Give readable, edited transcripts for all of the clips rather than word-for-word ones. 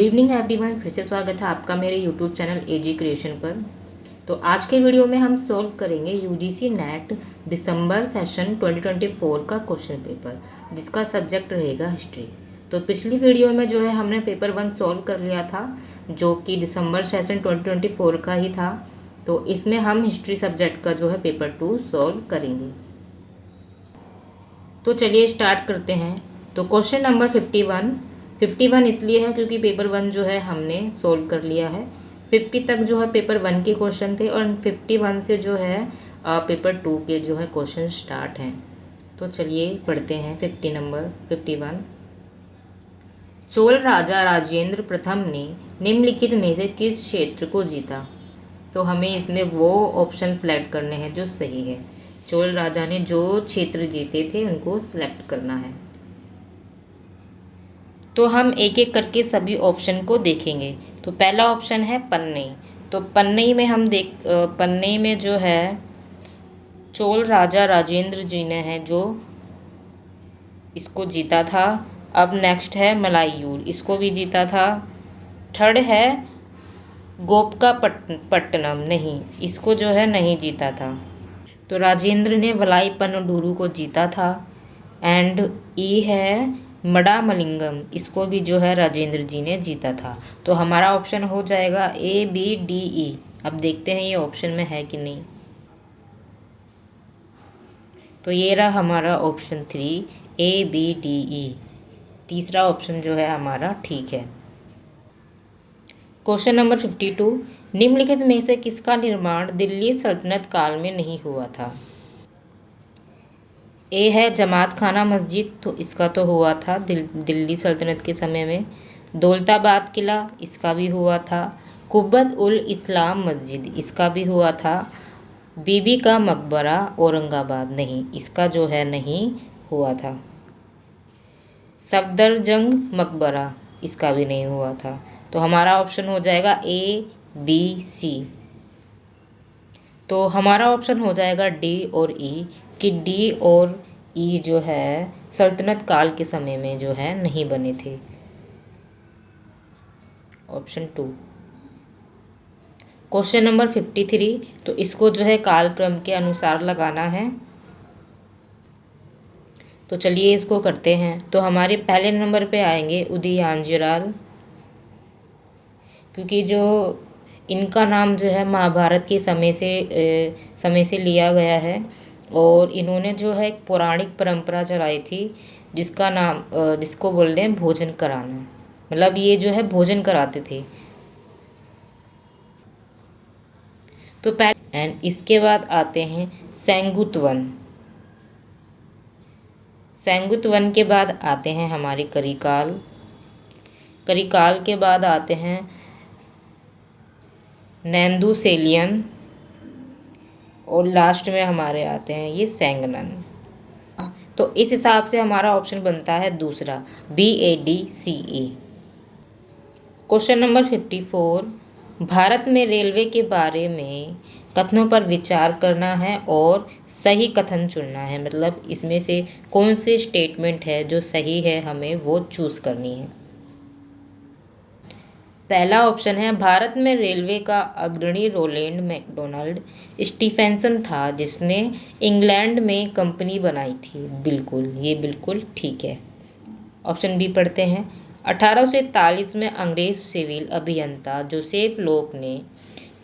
Evening everyone, फिर से स्वागत है आपका मेरे यूट्यूब चैनल एजी क्रिएशन पर। तो आज के वीडियो में हम सॉल्व करेंगे यूजीसी नेट दिसंबर सेशन 2024 का क्वेश्चन पेपर, जिसका सब्जेक्ट रहेगा हिस्ट्री। तो पिछली वीडियो में जो है हमने पेपर 1 सॉल्व कर लिया था, जो कि दिसंबर सेशन 2024 का ही था। तो इसमें हम हिस्ट्री सब्जेक्ट का जो है पेपर 2 सॉल्व करेंगे। तो चलिए स्टार्ट करते हैं। तो क्वेश्चन नंबर 51 इसलिए है क्योंकि पेपर 1 जो है हमने सॉल्व कर लिया है। 50 तक जो है पेपर 1 के क्वेश्चन थे और 51 से जो है पेपर 2 के जो है क्वेश्चन स्टार्ट हैं। तो चलिए पढ़ते हैं 51। चोल राजा राजेंद्र प्रथम ने निम्नलिखित में से किस क्षेत्र को जीता? तो हमें इसमें वो ऑप्शन सेलेक्ट करने हैं जो सही है। चोल राजा ने जो क्षेत्र जीते थे उनको सिलेक्ट करना है। तो हम एक एक करके सभी ऑप्शन को देखेंगे। तो पहला ऑप्शन है पन्नई। तो पन्नई में पन्नई में जो है चोल राजा राजेंद्र जी ने है जो इसको जीता था। अब नेक्स्ट है मलायूर, इसको भी जीता था। थर्ड है गोपका पट्टनम, नहीं, इसको जो है नहीं जीता था। तो राजेंद्र ने वलाईपन्नूर को जीता था। एंड ई है मडामलिंगम, इसको भी जो है राजेंद्र जी ने जीता था। तो हमारा ऑप्शन हो जाएगा ABDE। अब देखते हैं ये ऑप्शन में है कि नहीं। तो ये रहा हमारा ऑप्शन 3 ABDE। तीसरा ऑप्शन जो है हमारा ठीक है। क्वेश्चन नंबर 52, निम्नलिखित में से किसका निर्माण दिल्ली सल्तनत काल में नहीं हुआ था? ए है जमात खाना मस्जिद, तो इसका तो हुआ था दिल्ली सल्तनत के समय में। दौलताबाद किला, इसका भी हुआ था। कुब्बत उल इस्लाम मस्जिद, इसका भी हुआ था। बीबी का मकबरा औरंगाबाद, नहीं, इसका जो है नहीं हुआ था। सफदरजंग मकबरा, इसका भी नहीं हुआ था। तो हमारा ऑप्शन हो जाएगा ABC। तो हमारा ऑप्शन हो जाएगा D और E, कि D और E जो है सल्तनत काल के समय में जो है नहीं बने थे। ऑप्शन 2। क्वेश्चन नंबर 53, तो इसको जो है कालक्रम के अनुसार लगाना है। तो चलिए इसको करते हैं। तो हमारे पहले नंबर पे आएंगे उदयनजराल, क्योंकि जो इनका नाम जो है महाभारत के समय से लिया गया है। और इन्होंने जो है एक पौराणिक परंपरा चलाई थी जिसको बोलते हैं भोजन कराना, मतलब ये जो है भोजन कराते थे। तो पहले एंड इसके बाद आते हैं सेंगुतवन। सेंगुतवन के बाद आते हैं हमारे करिकाल के बाद आते हैं नेंदुसेलियन, और लास्ट में हमारे आते हैं ये सेंगनन। तो इस हिसाब से हमारा ऑप्शन बनता है दूसरा BADCE। क्वेश्चन नंबर 54, भारत में रेलवे के बारे में कथनों पर विचार करना है और सही कथन चुनना है। मतलब इसमें से कौन से स्टेटमेंट है जो सही है, हमें वो चूज़ करनी है। पहला ऑप्शन है भारत में रेलवे का अग्रणी रोलैंड मैकडॉनल्ड स्टीफेंसन था, जिसने इंग्लैंड में कंपनी बनाई थी। बिल्कुल, ये बिल्कुल ठीक है। ऑप्शन बी पढ़ते हैं। 1841 में अंग्रेज सिविल अभियंता जोसेफ लोक ने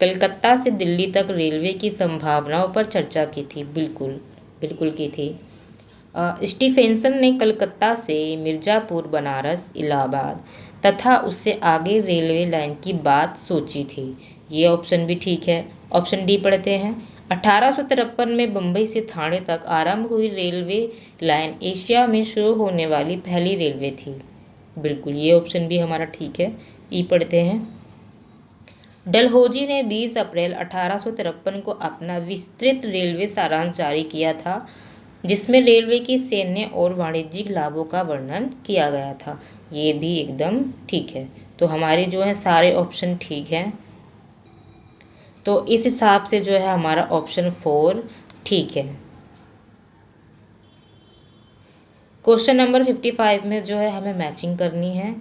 कलकत्ता से दिल्ली तक रेलवे की संभावनाओं पर चर्चा की थी। बिल्कुल की थी। स्टीफेंसन ने कलकत्ता से मिर्ज़ापुर, बनारस, इलाहाबाद तथा उससे आगे रेलवे लाइन की बात सोची थी। ये ऑप्शन भी ठीक है। ऑप्शन डी पढ़ते हैं। 1853 में बम्बई से थाने तक आरंभ हुई रेलवे लाइन एशिया में शुरू होने वाली पहली रेलवे थी। बिल्कुल, ये ऑप्शन भी हमारा ठीक है। ई पढ़ते हैं। डलहौजी ने 20 अप्रैल 1853 को अपना विस्तृत रेलवे सारांश जारी किया था, जिसमें रेलवे की सैन्य और वाणिज्यिक लाभों का वर्णन किया गया था। ये भी एकदम ठीक है। तो हमारे जो है सारे ऑप्शन ठीक हैं। तो इस हिसाब से जो है हमारा ऑप्शन 4 ठीक है। क्वेश्चन नंबर 55 में जो है हमें मैचिंग करनी है।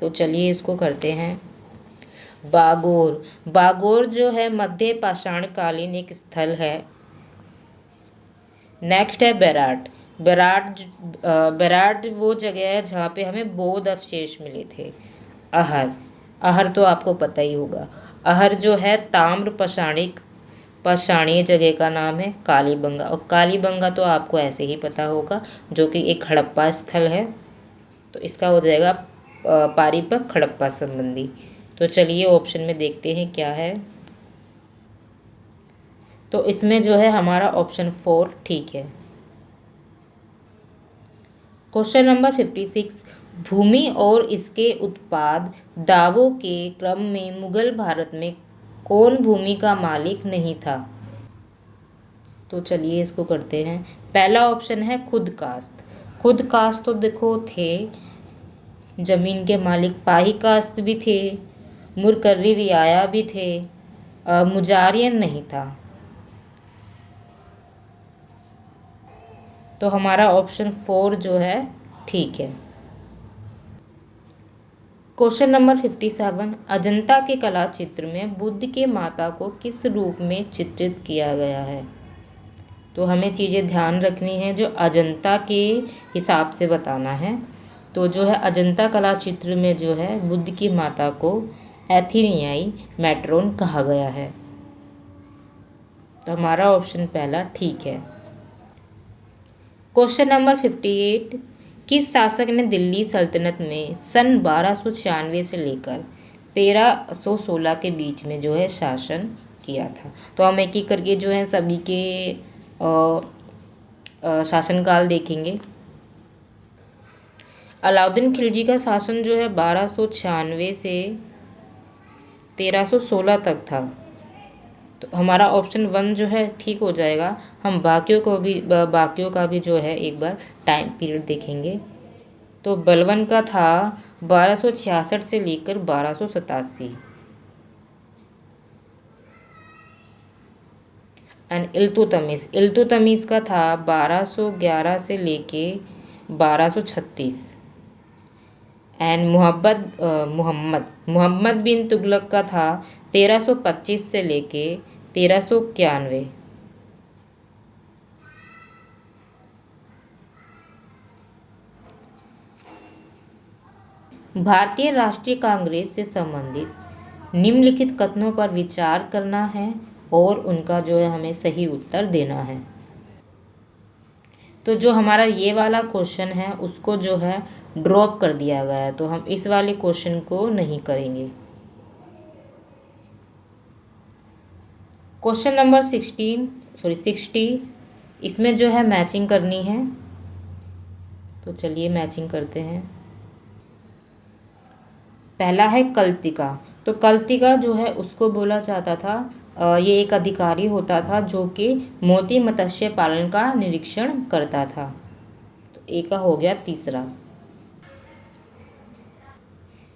तो चलिए इसको करते हैं। बागोर, बागोर जो है मध्य पाषाणकालीन एक स्थल है। नेक्स्ट है बेराट, बेराट वो जगह है जहाँ पे हमें बौद्ध अवशेष मिले थे। अहर, अहर तो आपको पता ही होगा। अहर जो है ताम्र पाषाणीय जगह का नाम है। कालीबंगा, और कालीबंगा तो आपको ऐसे ही पता होगा, जो कि एक हड़प्पा स्थल है। तो इसका हो जाएगा पारीपत हड़प्पा संबंधी। तो चलिए ऑप्शन में देखते हैं क्या है। तो इसमें जो है हमारा ऑप्शन 4 ठीक है। क्वेश्चन नंबर 56, भूमि और इसके उत्पाद दावों के क्रम में मुगल भारत में कौन भूमि का मालिक नहीं था? तो चलिए इसको करते हैं। पहला ऑप्शन है खुद कास्त। खुद कास्त तो देखो थे जमीन के मालिक, पाही कास्त भी थे, मुरकर्री रियाया भी थे, मुजारियन नहीं था। तो हमारा ऑप्शन 4 जो है ठीक है। क्वेश्चन नंबर 57, अजंता के कला चित्र में बुद्ध के माता को किस रूप में चित्रित किया गया है? तो हमें चीज़ें ध्यान रखनी है, जो अजंता के हिसाब से बताना है। तो जो है अजंता कला चित्र में जो है बुद्ध की माता को एथेनियाई मैट्रोन कहा गया है। तो हमारा ऑप्शन पहला ठीक है। क्वेश्चन नंबर 58, किस शासक ने दिल्ली सल्तनत में सन 1296 से लेकर 1316 के बीच में जो है शासन किया था? तो हम एक एक करके जो है सभी के शासनकाल देखेंगे। अलाउद्दीन खिलजी का शासन जो है 1296 से 1316 तक था। तो हमारा ऑप्शन 1 जो है ठीक हो जाएगा। हम बाकियों का भी जो है एक बार टाइम पीरियड देखेंगे। तो बलबन का था 1266 से लेकर 1287, एंड इल्तुतमिश का था 1211 से लेके 1236, एंड मोहम्मद बिन तुगलक का था 1325 से लेके 1391। भारतीय राष्ट्रीय कांग्रेस से संबंधित निम्नलिखित कथनों पर विचार करना है और उनका जो है हमें सही उत्तर देना है। तो जो हमारा ये वाला क्वेश्चन है उसको जो है ड्रॉप कर दिया गया है, तो हम इस वाले क्वेश्चन को नहीं करेंगे। क्वेश्चन नंबर 60, इसमें जो है मैचिंग करनी है। तो चलिए मैचिंग करते हैं। पहला है कल्तिका। तो कल्तिका जो है उसको बोला जाता था, ये एक अधिकारी होता था जो कि मोती मत्स्य पालन का निरीक्षण करता था। तो ए का हो गया तीसरा।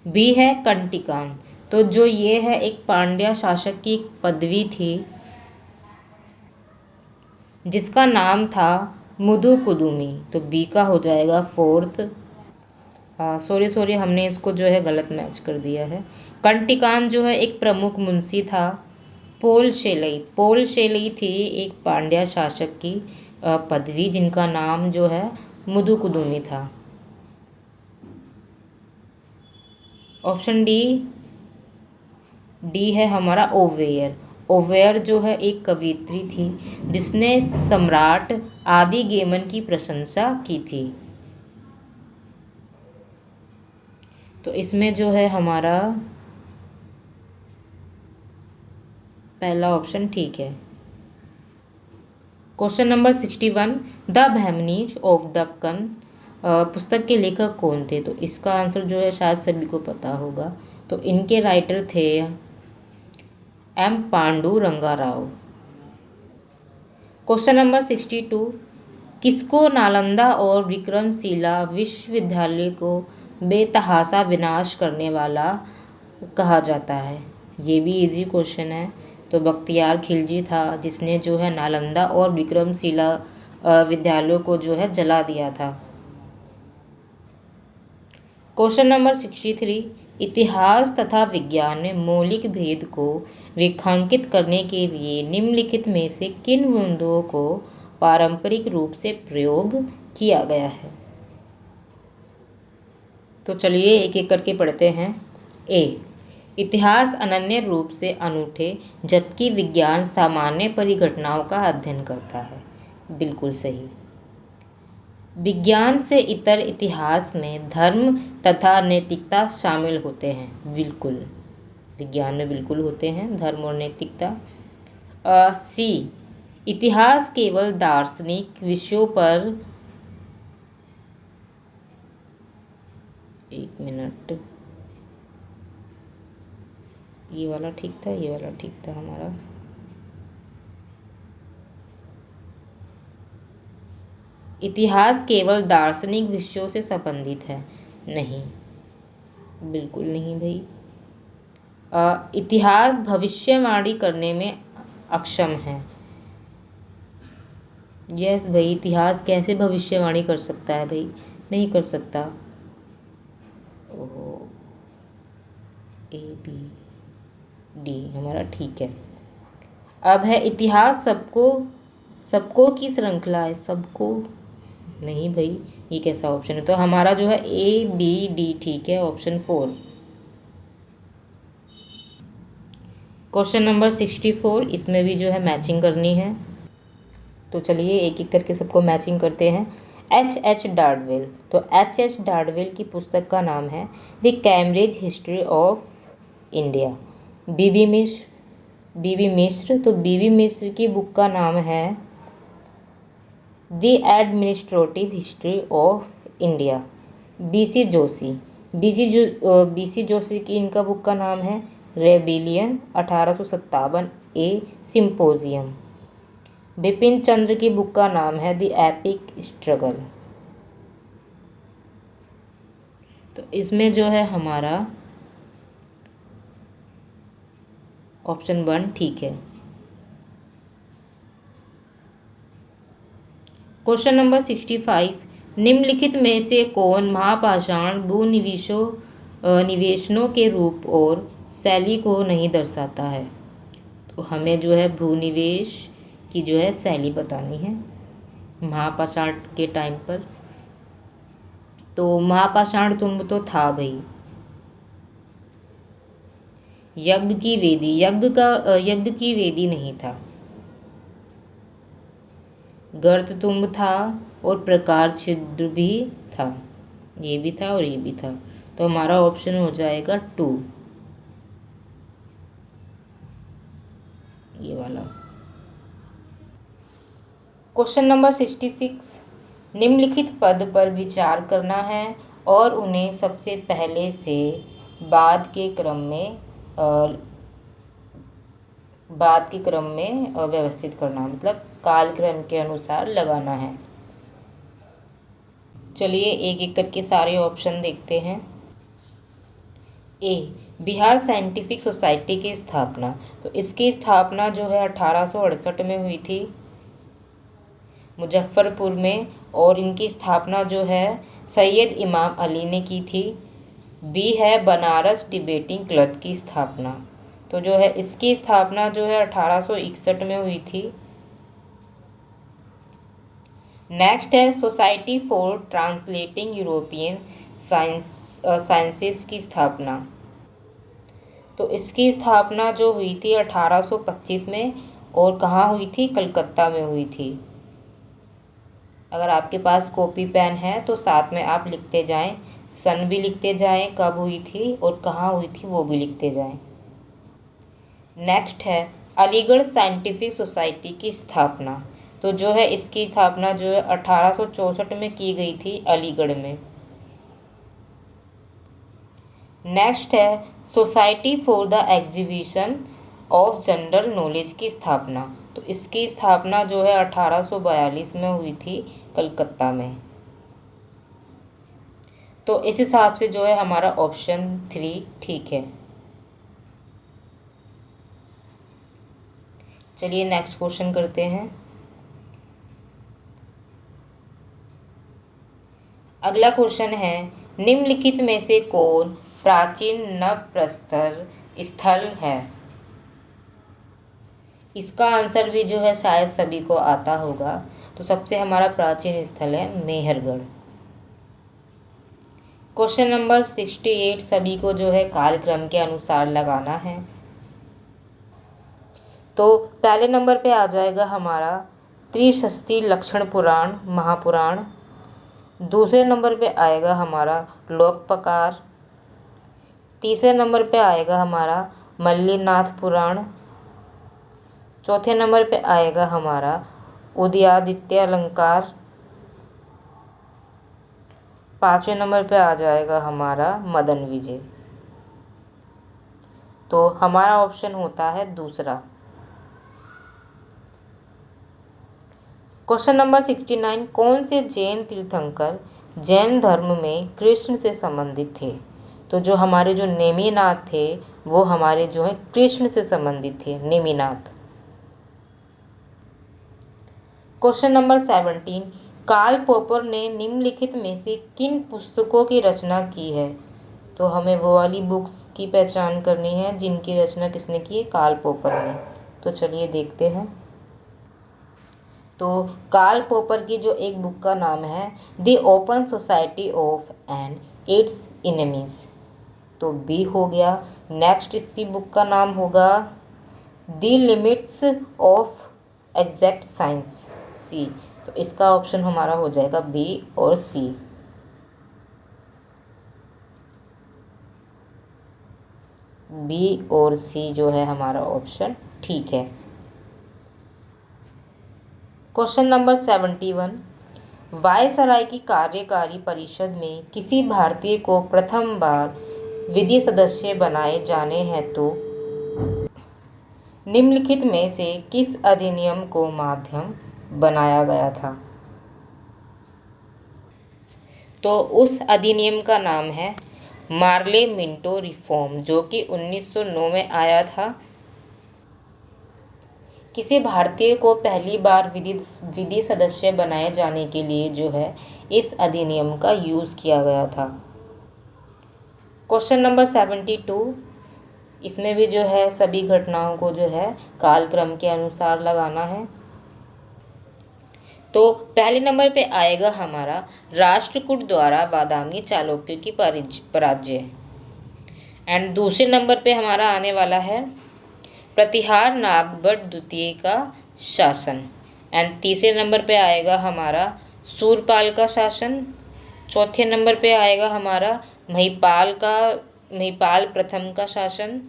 बी है कंटिकान। तो जो ये है एक पांड्या शासक की एक पदवी थी जिसका नाम था मुदुकुदुमी। तो बी का हो जाएगा 4th। सॉरी हमने इसको जो है गलत मैच कर दिया है। कंटिकान जो है एक प्रमुख मुंशी था। पोल शेलई थी एक पांड्या शासक की पदवी जिनका नाम जो है मुदुकुदुमी था। ऑप्शन डी है हमारा ओवेयर जो है एक कवियत्री थी जिसने सम्राट आदि गेमन की प्रशंसा की थी। तो इसमें जो है हमारा पहला ऑप्शन ठीक है। Question number 61, the Bahmanis of Deccan पुस्तक के लेखक कौन थे? तो इसका आंसर जो है शायद सभी को पता होगा। तो इनके राइटर थे M Panduranga Rao. Question number 62, किसको नालंदा और विक्रमशिला विश्वविद्यालय को बेतहाशा विनाश करने वाला कहा जाता है? ये भी इजी क्वेश्चन है। तो बख्तियार खिलजी था जिसने जो है नालंदा और विक्रमशिला विद्यालयों को जो है जला दिया था। क्वेश्चन नंबर 63, इतिहास तथा विज्ञान में मौलिक भेद को रेखांकित करने के लिए निम्नलिखित में से किन बिंदुओं को पारंपरिक रूप से प्रयोग किया गया है? तो चलिए एक एक करके पढ़ते हैं। ए, इतिहास अनन्य रूप से अनूठे जबकि विज्ञान सामान्य परिघटनाओं का अध्ययन करता है। बिल्कुल सही। विज्ञान से इतर इतिहास में धर्म तथा नैतिकता शामिल होते हैं। बिल्कुल, विज्ञान में बिल्कुल होते हैं धर्म और नैतिकता। सी, इतिहास केवल दार्शनिक विषयों पर, एक मिनट, ये वाला ठीक था, ये वाला ठीक था हमारा। इतिहास केवल दार्शनिक विषयों से संबंधित है। नहीं, बिल्कुल नहीं भाई। इतिहास भविष्यवाणी करने में अक्षम है। यस भाई, इतिहास कैसे भविष्यवाणी कर सकता है भाई? नहीं कर सकता। ओहो, ए बी डी हमारा ठीक है। अब है इतिहास सबको की श्रृंखला है। सबको नहीं भाई, ये कैसा ऑप्शन है? तो हमारा जो है ए बी डी ठीक है, ऑप्शन 4। क्वेश्चन नंबर 64, इसमें भी जो है मैचिंग करनी है। तो चलिए एक एक करके सबको मैचिंग करते हैं। H.H. डार्डवेल, तो H.H. डार्डवेल की पुस्तक का नाम है the Cambridge history of India. BB Mishra, तो बीबी मिश्र की बुक का नाम है the administrative history of India. BC Joshi की इनका बुक का नाम है rebellion 1857 a symposium. Bipin Chandra की बुक का नाम है द एपिक स्ट्रगल। तो इसमें जो है हमारा ऑप्शन 1 ठीक है। क्वेश्चन नंबर 65, निम्नलिखित में से कौन महापाषाण निवेशनों के रूप और शैली को नहीं दर्शाता है? तो हमें जो है भूनिवेश की जो है शैली बतानी है महापाषाण के टाइम पर। तो महापाषाण तुंब तो था भाई। यज्ञ की वेदी नहीं था। गर्त तुंब था और प्रकार छिद्र भी था। ये भी था और ये भी था। तो हमारा ऑप्शन हो जाएगा 2, ये वाला। क्वेश्चन नंबर 66, निम्नलिखित पद पर विचार करना है और उन्हें सबसे पहले से बाद के क्रम में व्यवस्थित करना, मतलब कालक्रम के अनुसार लगाना है। चलिए एक एक करके सारे ऑप्शन देखते हैं। ए, बिहार साइंटिफिक सोसाइटी की स्थापना, तो इसकी स्थापना जो है 1868 में हुई थी मुजफ्फरपुर में, और इनकी स्थापना जो है सैयद इमाम अली ने की थी। बी है बनारस डिबेटिंग क्लब की स्थापना, तो जो है इसकी स्थापना जो है 1861 में हुई थी। नेक्स्ट है society for translating European sciences की स्थापना, तो इसकी स्थापना जो हुई थी 1825 में, और कहाँ हुई थी? कलकत्ता में हुई थी। अगर आपके पास कॉपी पेन है तो साथ में आप लिखते जाएं, सन भी लिखते जाएं कब हुई थी और कहाँ हुई थी वो भी लिखते जाएं। नेक्स्ट है अलीगढ़ साइंटिफिक सोसाइटी की स्थापना, तो जो है इसकी स्थापना जो है 1864 में की गई थी अलीगढ़ में। नेक्स्ट है society for the exhibition of general knowledge की स्थापना, तो इसकी स्थापना जो है 1842 में हुई थी कलकत्ता में। तो इस हिसाब से जो है हमारा ऑप्शन 3 ठीक है। चलिए नेक्स्ट क्वेश्चन करते हैं। अगला क्वेश्चन है निम्नलिखित में से कौन प्राचीन नवप्रस्तर स्थल है? इसका आंसर भी जो है शायद सभी को आता होगा। तो सबसे हमारा प्राचीन स्थल है मेहरगढ़। क्वेश्चन नंबर 68 सभी को जो है कालक्रम के अनुसार लगाना है। तो पहले नंबर पे आ जाएगा हमारा त्रिशस्ति लक्षण पुराण महापुराण। दूसरे नंबर पे आएगा हमारा लोकपकार। तीसरे नंबर पे आएगा हमारा मल्लीनाथ पुराण। चौथे नंबर पे आएगा हमारा उदयादित्य अलंकार। पाँचवें नंबर पे आ जाएगा हमारा मदन विजय। तो हमारा ऑप्शन होता है दूसरा। क्वेश्चन नंबर 69 कौन से जैन तीर्थंकर जैन धर्म में कृष्ण से संबंधित थे? तो जो हमारे जो नेमिनाथ थे वो हमारे जो है कृष्ण से संबंधित थे, Neminath. Question number 17 Karl Popper ने निम्नलिखित में से किन पुस्तकों की रचना की है? तो हमें वो वाली बुक्स की पहचान करनी है जिनकी रचना किसने की है? कार्ल पॉपर ने। तो चलिए देखते हैं। तो कार्ल पॉपर की जो एक बुक का नाम है the open society of and its enemies, तो बी हो गया। नेक्स्ट इसकी बुक का नाम होगा the limits of exact science, C. तो इसका ऑप्शन हमारा हो जाएगा बी और सी। बी और सी जो है हमारा ऑप्शन ठीक है। क्वेश्चन नंबर 71 वायसराय की कार्यकारी परिषद में किसी भारतीय को प्रथम बार विधि सदस्य बनाए जाने हेतु निम्नलिखित में से किस अधिनियम को माध्यम बनाया गया था? तो उस अधिनियम का नाम है मार्ले मिंटो रिफॉर्म, जो कि 1909 में आया था। किसी भारतीय को पहली बार विधि सदस्य बनाए जाने के लिए जो है इस अधिनियम का यूज़ किया गया था। क्वेश्चन नंबर 72 इसमें भी जो है सभी घटनाओं को जो है कालक्रम के अनुसार लगाना है। तो पहले नंबर पे आएगा हमारा राष्ट्रकूट द्वारा बादामी चालुक्यों की पराजय। एंड दूसरे नंबर पे हमारा आने वाला है प्रतिहार नागभट्ट द्वितीय का शासन। एंड तीसरे नंबर पे आएगा हमारा सूरपाल का शासन। चौथे नंबर पे आएगा हमारा महिपाल प्रथम का शासन।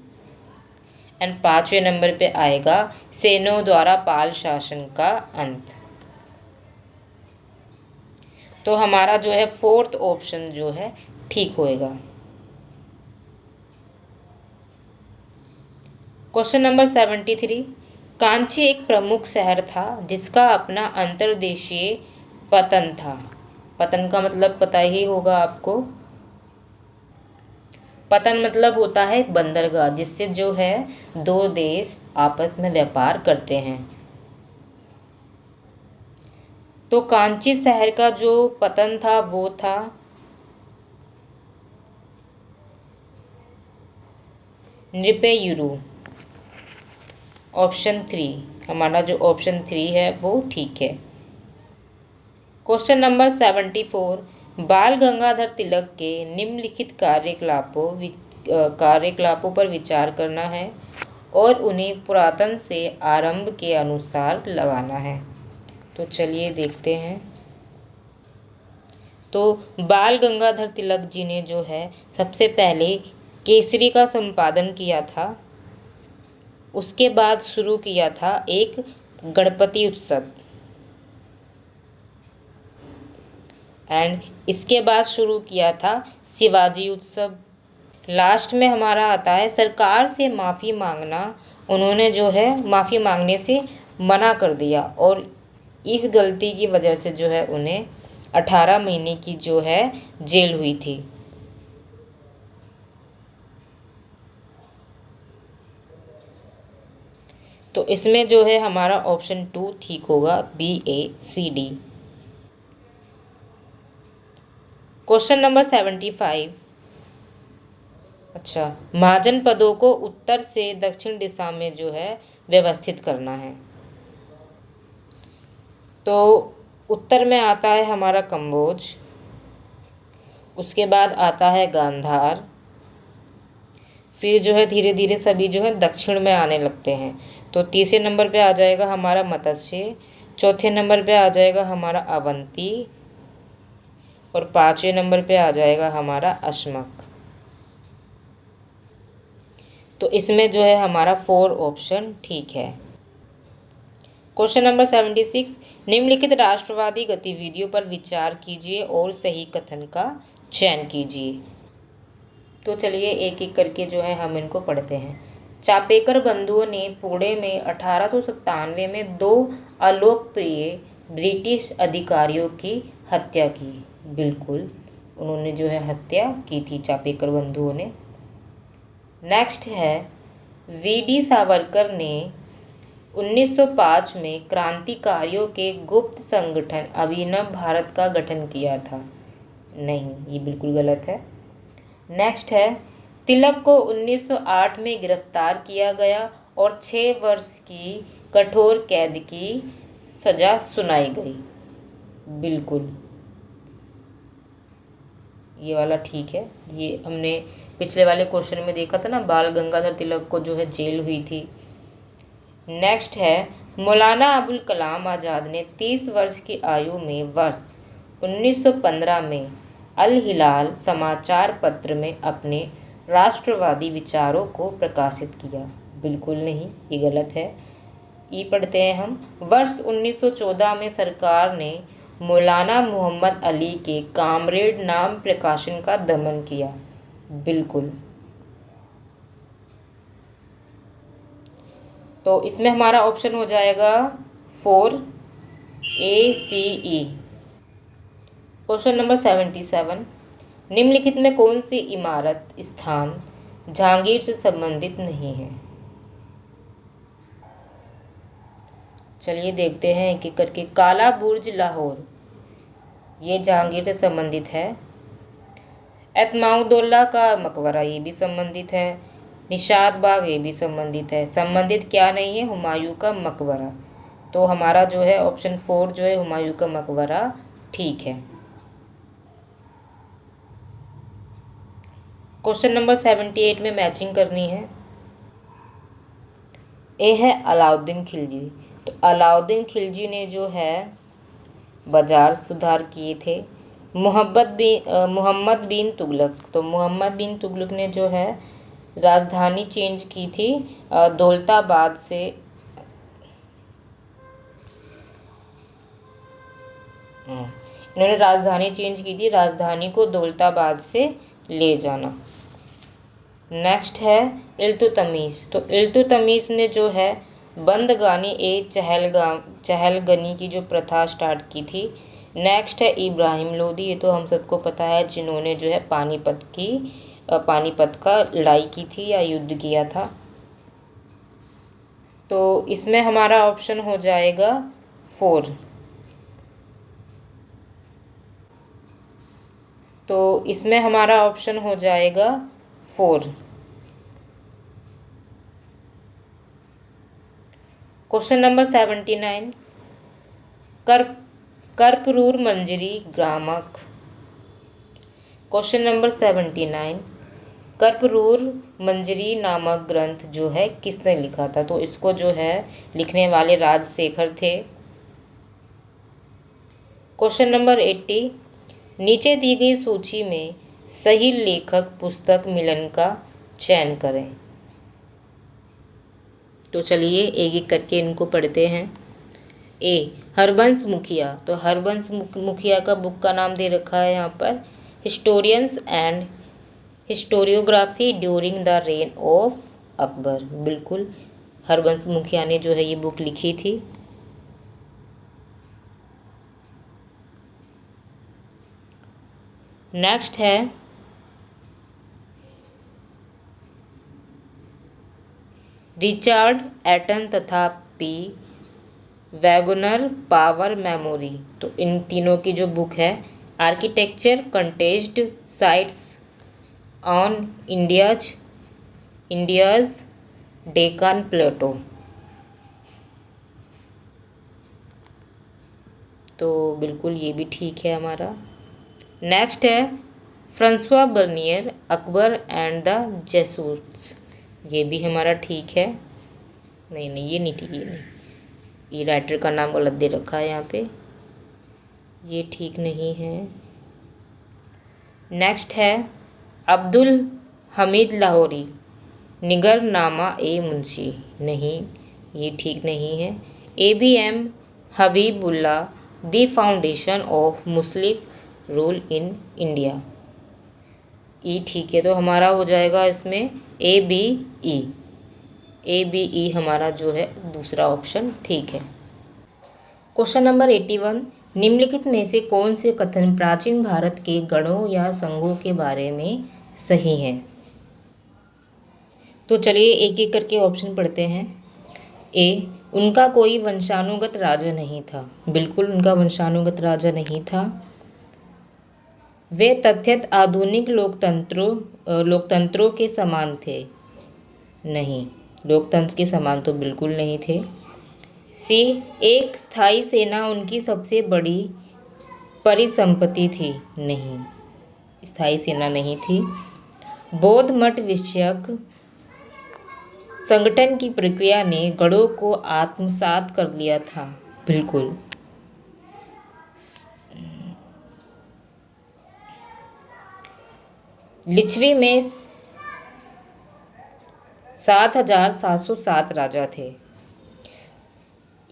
एंड पाँचवें नंबर पे आएगा सेनों द्वारा पाल शासन का अंत। तो हमारा जो है फोर्थ ऑप्शन जो है ठीक होएगा। क्वेश्चन नंबर 73 कांची एक प्रमुख शहर था जिसका अपना अंतर्देशीय पतन था। पतन का मतलब पता ही होगा आपको। पतन मतलब होता है बंदरगाह, जिससे जो है दो देश आपस में व्यापार करते हैं। तो कांची शहर का जो पतन था वो था नृपेयुरु। ऑप्शन 3 हमारा जो ऑप्शन 3 है वो ठीक है। क्वेश्चन नंबर 74 बाल गंगाधर तिलक के निम्नलिखित कार्यकलापों पर विचार करना है और उन्हें पुरातन से आरंभ के अनुसार लगाना है। तो चलिए देखते हैं। तो बाल गंगाधर तिलक जी ने जो है सबसे पहले केसरी का संपादन किया था। उसके बाद शुरू किया था एक गणपति उत्सव। एंड इसके बाद शुरू किया था शिवाजी उत्सव। लास्ट में हमारा आता है सरकार से माफ़ी मांगना। उन्होंने जो है माफ़ी मांगने से मना कर दिया और इस गलती की वजह से जो है उन्हें 18 महीने की जो है जेल हुई थी। तो इसमें जो है हमारा ऑप्शन 2 ठीक होगा, BACD। Question number 75। अच्छा, महाजन पदों को उत्तर से दक्षिण दिशा में जो है व्यवस्थित करना है। तो उत्तर में आता है हमारा कंबोज, उसके बाद आता है गांधार, फिर जो है धीरे धीरे सभी जो है दक्षिण में आने लगते हैं। तो तीसरे नंबर पे आ जाएगा हमारा मत्स्य, चौथे नंबर पे आ जाएगा हमारा अवंती, और पांचवें नंबर पे आ जाएगा हमारा अश्मक। तो इसमें जो है हमारा 4 ऑप्शन ठीक है। क्वेश्चन नंबर 76, निम्नलिखित राष्ट्रवादी गतिविधियों पर विचार कीजिए और सही कथन का चयन कीजिए। तो चलिए एक एक करके जो है हम इनको पढ़ते हैं। चापेकर बंधुओं ने पुणे में 1897 में 2 अलोकप्रिय ब्रिटिश अधिकारियों की हत्या की। बिल्कुल, उन्होंने जो है हत्या की थी चापेकर बंधुओं ने। नेक्स्ट है, वीडी सावरकर ने 1905 में क्रांतिकारियों के गुप्त संगठन अभिनव भारत का गठन किया था। नहीं, ये बिल्कुल गलत है। नेक्स्ट है, तिलक को 1908 में गिरफ्तार किया गया और 6 वर्ष की कठोर कैद की सजा सुनाई गई। बिल्कुल, ये वाला ठीक है। ये हमने पिछले वाले क्वेश्चन में देखा था ना, बाल गंगाधर तिलक को जो है जेल हुई थी। नेक्स्ट है, मौलाना अबुल कलाम आज़ाद ने 30 वर्ष की आयु में वर्ष 1915 में अल हिलाल समाचार पत्र में अपने राष्ट्रवादी विचारों को प्रकाशित किया। बिल्कुल नहीं, ये गलत है। ये पढ़ते हैं हम, वर्ष 1914 में सरकार ने मौलाना मोहम्मद अली के कामरेड नाम प्रकाशन का दमन किया। बिल्कुल। तो इसमें हमारा ऑप्शन हो जाएगा 4 ACE। क्वेश्चन नंबर 77, निम्नलिखित में कौन सी इमारत स्थान जहांगीर से संबंधित नहीं है। चलिए देखते हैं एक एक करके। काला बुर्ज लाहौर, ये जहांगीर से संबंधित है। एतमाउद्दौला का मकबरा, ये भी संबंधित है। निशात बाग, ये भी संबंधित है। संबंधित क्या नहीं है, हुमायूं का मकबरा। तो हमारा जो है ऑप्शन 4 जो है हुमायूं का मकबरा ठीक है। क्वेश्चन नंबर 78 में मैचिंग करनी है। ए है अलाउद्दीन खिलजी। तो अलाउद्दीन खिलजी ने जो है बाजार सुधार किए थे। मोहम्मद बिन तुगलक, तो मोहम्मद बिन तुगलक ने जो है राजधानी चेंज की थी दौलताबाद से इन्होंने राजधानी चेंज की थी, राजधानी को दौलताबाद से ले जाना। नेक्स्ट है इल्तुतमिश। तो इल्तुतमिश ने जो है बंदगानी चहलगनी की जो प्रथा स्टार्ट की थी। नेक्स्ट है इब्राहिम लोदी, ये तो हम सबको पता है, जिन्होंने जो है पानीपत का लड़ाई की थी या युद्ध किया था। तो इसमें हमारा ऑप्शन हो जाएगा 4। तो इसमें हमारा ऑप्शन हो जाएगा 4। क्वेश्चन नंबर 79, कर्पूर मंजरी ग्रामक। क्वेश्चन नंबर 79, कर्पूर मंजरी नामक ग्रंथ जो है किसने लिखा था। तो इसको जो है लिखने वाले राजशेखर थे। क्वेश्चन नंबर 80, नीचे दी गई सूची में सही लेखक पुस्तक मिलन का चयन करें। तो चलिए एक एक करके इनको पढ़ते हैं। ए हरबंस मुखिया। तो हरबंस मुखिया का बुक का नाम दे रखा है यहाँ पर, historians and historiography during the rain of Akbar. बिल्कुल, हरबंस मुखिया ने जो है ये बुक लिखी थी। नेक्स्ट है रिचर्ड एटन तथा पी वैगनर पावर मेमोरी। तो इन तीनों की जो बुक है architecture contest sites on India's Deccan plateau. तो बिल्कुल ये भी ठीक है हमारा। नेक्स्ट है Francois Bernier Akbar and the Jesuits. ये भी हमारा ठीक है। नहीं नहीं, ये नहीं ठीक, ये नहीं, ये राइटर का नाम गलत दे रखा है यहाँ पे, ये ठीक नहीं है। नेक्स्ट है अब्दुल हमीद लाहौरी निगर नामा ए मुंशी। नहीं, ये ठीक नहीं है। ABM Habibullah the foundation of Muslim rule in India. ई ठीक है, तो हमारा हो जाएगा इसमें ABE हमारा जो है दूसरा ऑप्शन ठीक है। क्वेश्चन नंबर 81, निम्नलिखित में से कौन से कथन प्राचीन भारत के गणों या संघों के बारे में सही हैं? तो चलिए एक एक करके ऑप्शन पढ़ते हैं। ए, उनका कोई वंशानुगत राजा नहीं था। बिल्कुल उनका वंशानुगत राजा नहीं था। वे तथ्यत आधुनिक लोकतंत्रों के समान थे। नहीं, लोकतंत्र के समान तो बिल्कुल नहीं थे। सी, एक स्थायी सेना उनकी सबसे बड़ी परिसंपत्ति थी। नहीं, स्थायी सेना नहीं थी। बौद्ध मठ विषयक संगठन की प्रक्रिया ने गणों को आत्मसात कर लिया था। बिल्कुल। लिच्छवी में 7,707 राजा थे।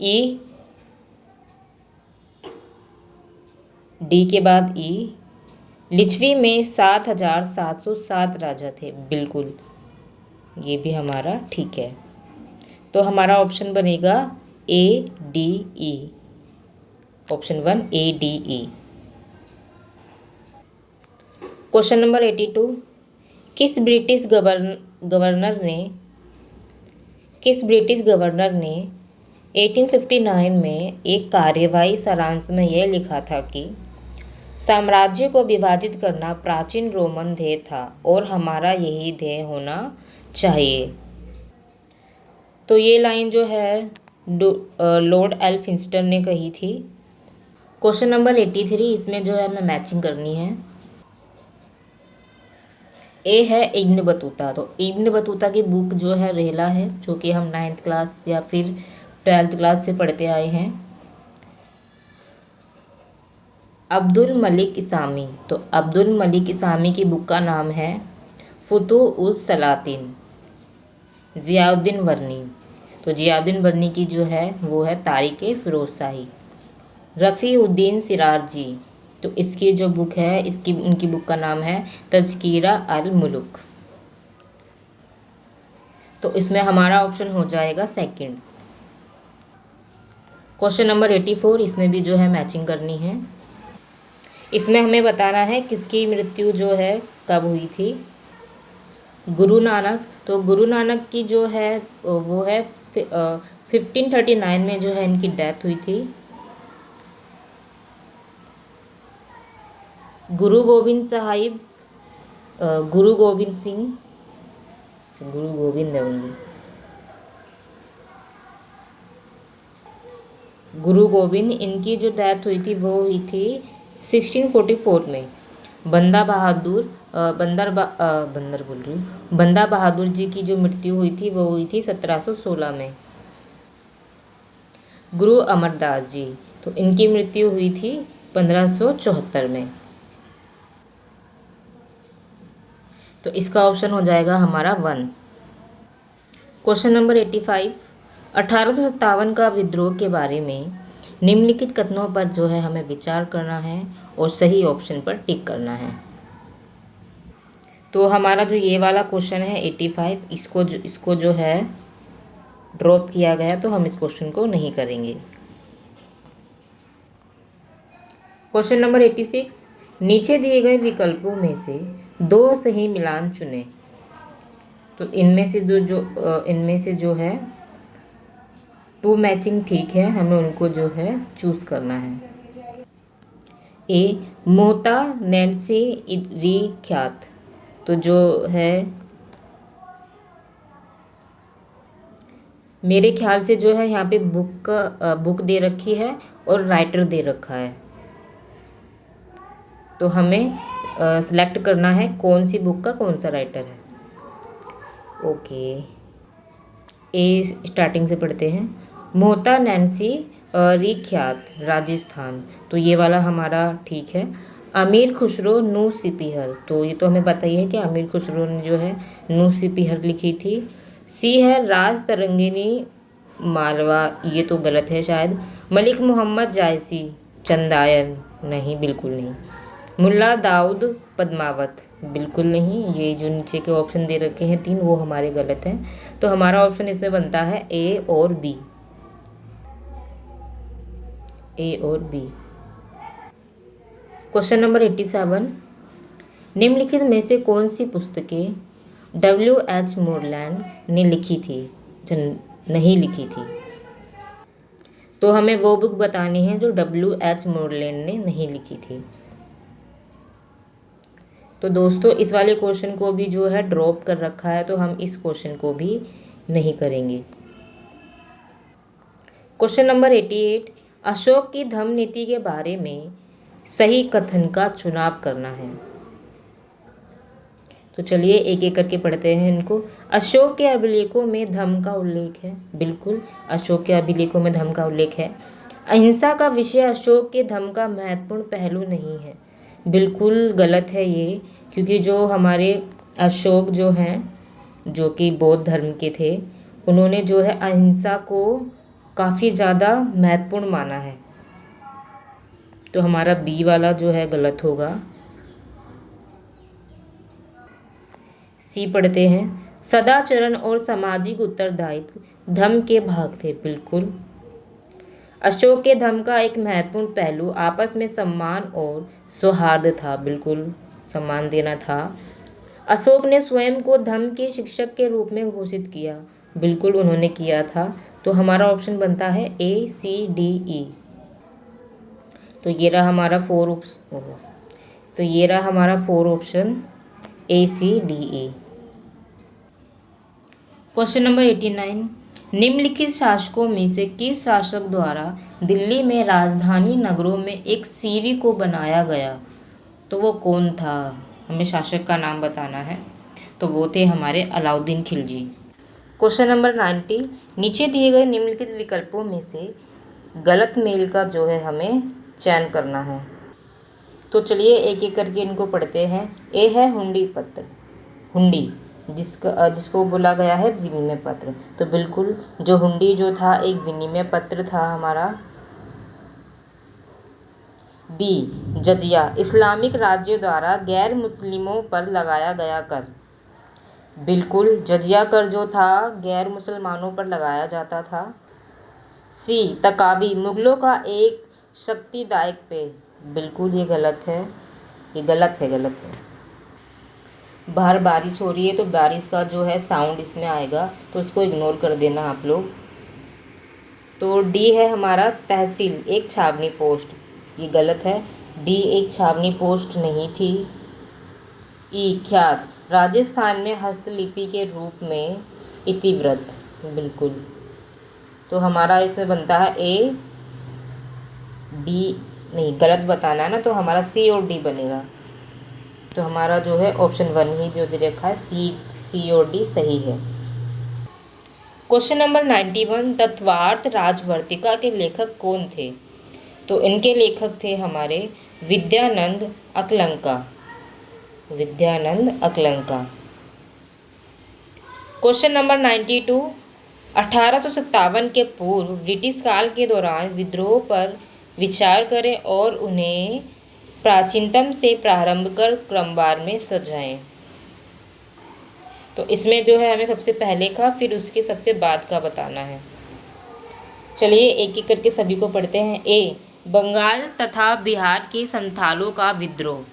ई, डी के बाद ई, लिच्छवी में 7,707 राजा थे। बिल्कुल, ये भी हमारा ठीक है। तो हमारा ऑप्शन बनेगा ADE, option 1 ADE। Question number 82, किस ब्रिटिश गवर्नर ने 1859 में एक कार्यवाही सारांश में यह लिखा था कि साम्राज्य को विभाजित करना प्राचीन रोमन ध्येय था और हमारा यही ध्येय होना चाहिए। तो ये लाइन जो है लॉर्ड एल्फिंस्टन ने कही थी। क्वेश्चन नंबर 83, इसमें जो है हमें मैचिंग करनी है। ए है इब्न बतूता। तो इब्न बतूता की बुक जो है रेहला है, जो कि हम 9th क्लास या फिर 12th क्लास से पढ़ते आए हैं। अब्दुल मलिक इसामी। तो अब्दुल मलिक इसामी की बुक का नाम है फुतूह उस सलातिन। ज़ियाउद्दीन वर्नी। तो ज़ियाउद्दीन वर्नी की जो है वो है तारीख़ फ़िरोज़ शाही। रफ़ी उद्दीन सिराजी। तो इसकी जो बुक है उनकी बुक का नाम है तज़किरा अल मुल्क। तो इसमें हमारा ऑप्शन हो जाएगा सेकंड। क्वेश्चन नंबर 84, इसमें भी जो है मैचिंग करनी है। इसमें हमें बताना है किसकी मृत्यु जो है कब हुई थी। गुरु नानक। तो गुरु नानक की जो है वो है 1539 में जो है इनकी डेथ हुई थी। गुरु गोविंद साहिब, गुरु गोविंद सिंह, गुरु गोविंद है उनकी, गुरु गोविंद, इनकी जो डेथ हुई थी वो हुई थी 1644 में। बंदा बहादुर बंदा बहादुर जी की जो मृत्यु हुई थी वो हुई थी 1716 में। गुरु अमरदास जी, तो इनकी मृत्यु हुई थी 1574 में। तो इसका ऑप्शन हो जाएगा हमारा 1। क्वेश्चन नंबर 85, 1857 का विद्रोह के बारे में निम्नलिखित कथनों पर जो है हमें विचार करना है और सही ऑप्शन पर टिक करना है। तो हमारा जो ये वाला क्वेश्चन है 85, इसको जो है ड्रॉप किया गया, तो हम इस क्वेश्चन को नहीं करेंगे। क्वेश्चन नंबर 86, नीचे दिए गए विकल्पों में से 2 सही मिलान चुनें। तो इनमें से जो है 2 मैचिंग ठीक है, हमें उनको जो है चूज़ करना है। ए, मोहता नैन्सी री ख्यात, तो जो है मेरे ख्याल से जो है यहाँ पे बुक दे रखी है और राइटर दे रखा है, तो हमें सिलेक्ट करना है कौन सी बुक का कौन सा राइटर है। ओके, ए स्टार्टिंग से पढ़ते हैं। मोहता नैन्सी री ख्यात, राजस्थान, तो ये वाला हमारा ठीक है। अमीर खुसरो नू सिपिहर, तो ये तो हमें पता ही है कि अमीर खुसरो ने जो है नू सिपिहर लिखी थी। सी है राज तरंगिनी मालवा, ये तो गलत है शायद। मलिक मोहम्मद जायसी चंदायन, नहीं बिल्कुल नहीं। मुल्ला दाऊद पद्मावत, बिल्कुल नहीं। ये जो नीचे के ऑप्शन दे रखे हैं 3 वो हमारे गलत हैं, तो हमारा ऑप्शन इसमें बनता है ए और बी, ए और बी। क्वेश्चन नंबर 87, निम्नलिखित में से कौन सी पुस्तकें W.H. मोरलैंड ने लिखी थी नहीं लिखी थी, तो हमें वो बुक बतानी है जो W.H. मोरलैंड ने नहीं लिखी थी। तो दोस्तों इस वाले क्वेश्चन को भी जो है ड्रॉप कर रखा है, तो हम इस क्वेश्चन को भी नहीं करेंगे। क्वेश्चन नंबर 88, अशोक की धम्म नीति के बारे में सही कथन का चुनाव करना है। तो चलिए एक एक करके पढ़ते हैं इनको। अशोक के अभिलेखों में धम्म का उल्लेख है, बिल्कुल अशोक के अभिलेखों में धम्म का उल्लेख है। अहिंसा का विषय अशोक के धम्म का महत्वपूर्ण पहलू नहीं है, बिल्कुल गलत है ये, क्योंकि जो हमारे अशोक जो हैं, जो कि बौद्ध धर्म के थे, उन्होंने जो है अहिंसा को काफ़ी ज़्यादा महत्वपूर्ण माना है, तो हमारा बी वाला जो है गलत होगा। सी पढ़ते हैं। सदाचरण और सामाजिक उत्तरदायित्व धम्म के भाग थे, बिल्कुल। अशोक के धम्म का एक महत्वपूर्ण पहलू आपस में सम्मान और सौहार्द था, बिल्कुल सम्मान देना था। अशोक ने स्वयं को धम्म के शिक्षक के रूप में घोषित किया, बिल्कुल उन्होंने किया था, तो हमारा ऑप्शन बनता है A C D E। तो ये रहा हमारा 4 option A C D E। Question number 89, निम्नलिखित शासकों में से किस शासक द्वारा दिल्ली में राजधानी नगरों में एक सीरी को बनाया गया, तो वो कौन था, हमें शासक का नाम बताना है, तो वो थे हमारे अलाउद्दीन खिलजी। क्वेश्चन नंबर 90, नीचे दिए गए निम्नलिखित विकल्पों में से गलत मेल का जो है हमें चयन करना है। तो चलिए एक एक करके इनको पढ़ते हैं। ए है हुंडी पत्र, हुंडी जिसको बोला गया है विनिमय पत्र, तो बिल्कुल जो हुंडी जो था एक विनिमय पत्र था हमारा। बी जजिया, इस्लामिक राज्यों द्वारा गैर मुस्लिमों पर लगाया गया कर, बिल्कुल जजिया कर जो था गैर मुसलमानों पर लगाया जाता था। सी तकावी, मुगलों का एक शक्तिदायक पेय, बिल्कुल ये गलत है, ये गलत है। बाहर बारिश हो रही है तो बारिश का जो है साउंड इसमें आएगा, तो उसको इग्नोर कर देना आप लोग। तो डी है हमारा तहसील, एक छावनी पोस्ट, ये गलत है, डी एक छावनी पोस्ट नहीं थी। ई ख्यात, राजस्थान में हस्तलिपि के रूप में इतिवृत्त, बिल्कुल, तो हमारा इसमें बनता है ए डी, नहीं गलत बताना है ना, तो हमारा सी और डी बनेगा, तो हमारा जो है ऑप्शन 1 ही जो दे रखा है सी और डी सही है। क्वेश्चन नंबर 91, तत्वार्थ राजवर्तिका के लेखक कौन थे, तो इनके लेखक थे हमारे विद्यानंद अकलंका। क्वेश्चन नंबर 92, 1857 के पूर्व ब्रिटिश काल के दौरान विद्रोह पर विचार करें और उन्हें प्राचीनतम से प्रारंभ कर क्रमवार में सजाएं। तो इसमें जो है हमें सबसे पहले का फिर उसके सबसे बाद का बताना है। चलिए एक एक करके सभी को पढ़ते हैं। ए बंगाल तथा बिहार के संथालों का विद्रोह,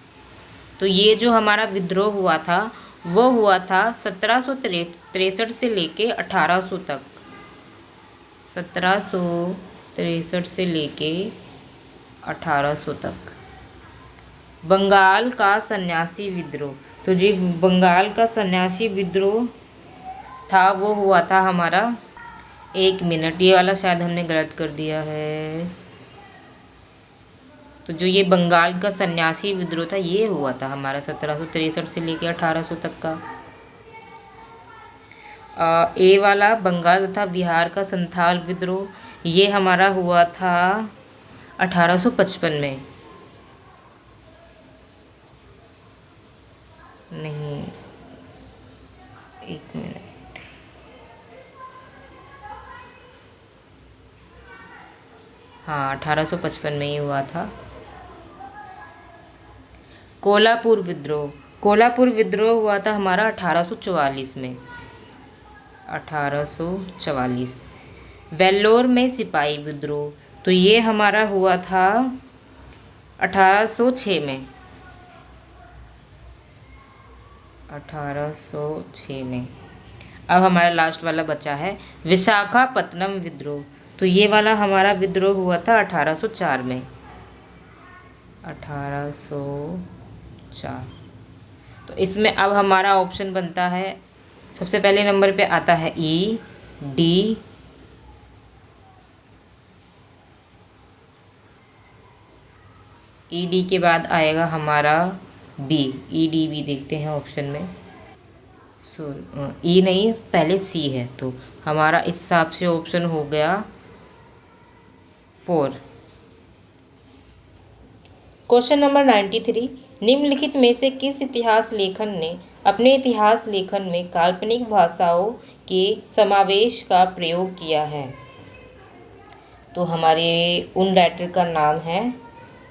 तो ये जो हमारा विद्रोह हुआ था वो हुआ था 1763 से लेके 1800 तक, 1763 से लेके 1800 तक। बंगाल का सन्यासी विद्रोह, तो जी बंगाल का सन्यासी विद्रोह था वो हुआ था हमारा, 1 मिनट, ये वाला शायद हमने गलत कर दिया है। तो जो ये बंगाल का सन्यासी विद्रोह था ये हुआ था हमारा 1763 से लेकर 1800 तक का। ए वाला बंगाल तथा बिहार का संथाल विद्रोह ये हमारा हुआ था 1855 में। नहीं, 1 मिनट, हाँ 1855 में ही हुआ था। कोल्हापुर विद्रोह, कोल्हापुर विद्रोह हुआ था हमारा 1844 में, 1844। वेल्लोर में सिपाही विद्रोह, तो ये हमारा हुआ था 1806 में, 1806 में। अब हमारा लास्ट वाला बचा है विशाखापत्तनम विद्रोह, तो ये वाला हमारा विद्रोह हुआ था 1804 में, 1804। तो इसमें अब हमारा ऑप्शन बनता है, सबसे पहले नंबर पे आता है ई डी, ई डी के बाद आएगा हमारा बी, ई डी बी देखते हैं ऑप्शन में। ई नहीं, पहले सी है, तो हमारा इस हिसाब से ऑप्शन हो गया 4। क्वेश्चन नंबर 93, निम्नलिखित में से किस इतिहास लेखन ने अपने इतिहास लेखन में काल्पनिक भाषाओं के समावेश का प्रयोग किया है? तो हमारे उन राइटर का नाम है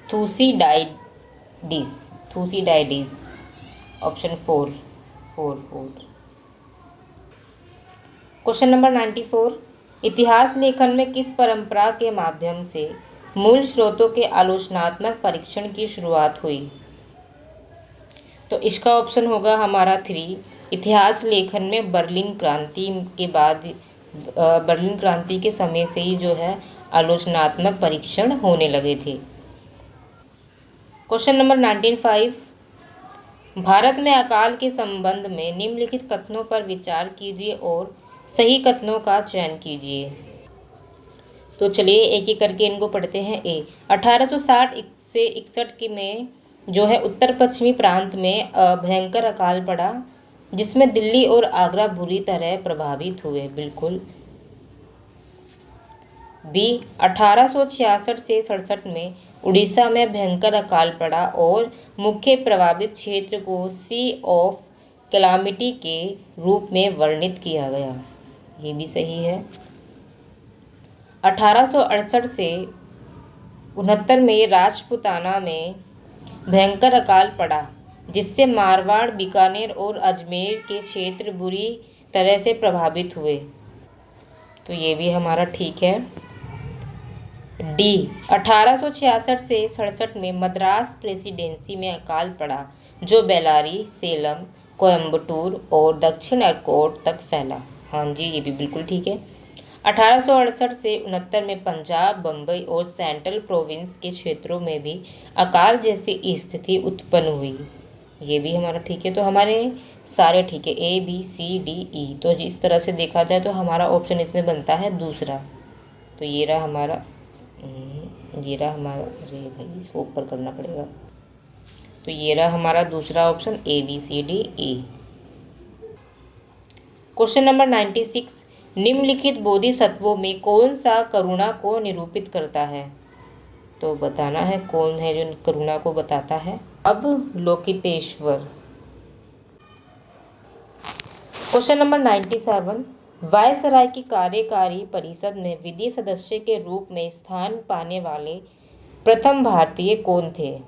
थूसीडाइडिस, थूसीडाइडिस, ऑप्शन 4, 4। क्वेश्चन नंबर 94, इतिहास लेखन में किस परंपरा के माध्यम से मूल स्रोतों के आलोचनात्मक परीक्षण की शुरुआत हुई? तो इसका ऑप्शन होगा हमारा 3, इतिहास लेखन में बर्लिन क्रांति के बाद, बर्लिन क्रांति के समय से ही जो है आलोचनात्मक परीक्षण होने लगे थे। क्वेश्चन नंबर 95, भारत में अकाल के संबंध में निम्नलिखित कथनों पर विचार कीजिए और सही कथनों का चयन कीजिए। तो चलिए एक एक करके इनको पढ़ते हैं। 1860 से 61 के में जो है उत्तर पश्चिमी प्रांत में भयंकर अकाल पड़ा, जिसमें दिल्ली और आगरा बुरी तरह प्रभावित हुए, बिल्कुल। बी, 1866 से 67 में उड़ीसा में भयंकर अकाल पड़ा और मुख्य प्रभावित क्षेत्र को सी ऑफ कैलामिटी के रूप में वर्णित किया गया, ये भी सही है। 1868 से 69 में राजपूताना में भयंकर अकाल पड़ा, जिससे मारवाड़, बीकानेर और अजमेर के क्षेत्र बुरी तरह से प्रभावित हुए, तो ये भी हमारा ठीक है। डी, 1866 से 67 में मद्रास प्रेसिडेंसी में अकाल पड़ा, जो बेल्लारी, सेलम, कोयम्बटूर और दक्षिण अर्कोट तक फैला, हाँ जी ये भी बिल्कुल ठीक है। 1868 से 69 में पंजाब, बम्बई और सेंट्रल प्रोविंस के क्षेत्रों में भी अकाल जैसी स्थिति उत्पन्न हुई, ये भी हमारा ठीक है। तो हमारे सारे ठीक है, ए बी सी डी ई। तो इस तरह से देखा जाए तो हमारा ऑप्शन इसमें बनता है दूसरा। तो ये रहा हमारा, अरे भाई इसको ऊपर करना पड़ेगा। तो ये रहा हमारा दूसरा option, A B C D E. Question number 96, निम्नलिखित बोधिसत्वों में कौन सा करुणा को निरूपित करता है? तो बताना है कौन है जो करुणा को बताता है। अब लोकितेश्वर। क्वेश्चन नंबर 97, वायसराय की कार्यकारी परिषद में विधि सदस्य के रूप में स्थान पाने वाले प्रथम भारतीय कौन थे?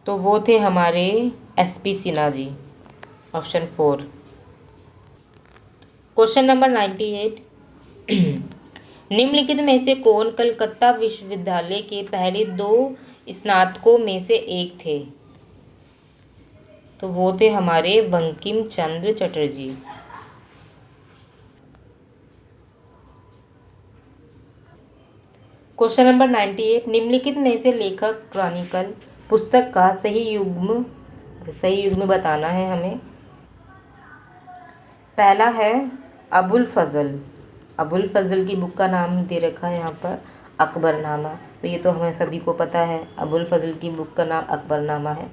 तो वो थे हमारे SP Sinha ji, option 4। Question number 98, निम्नलिखित में से कौन कलकत्ता विश्वविद्यालय के पहले 2 स्नातकों में से एक थे? तो वो थे हमारे बंकिम चंद्र चटर्जी। क्वेश्चन नंबर 98, निम्नलिखित में से लेखक क्रॉनिकल पुस्तक का सही युग्म बताना है हमें। पहला है अबुल फजल की बुक का नाम दे रखा है यहाँ पर अकबरनामा, तो ये तो हमें सभी को पता है, अबुल फजल की बुक का नाम अकबरनामा है।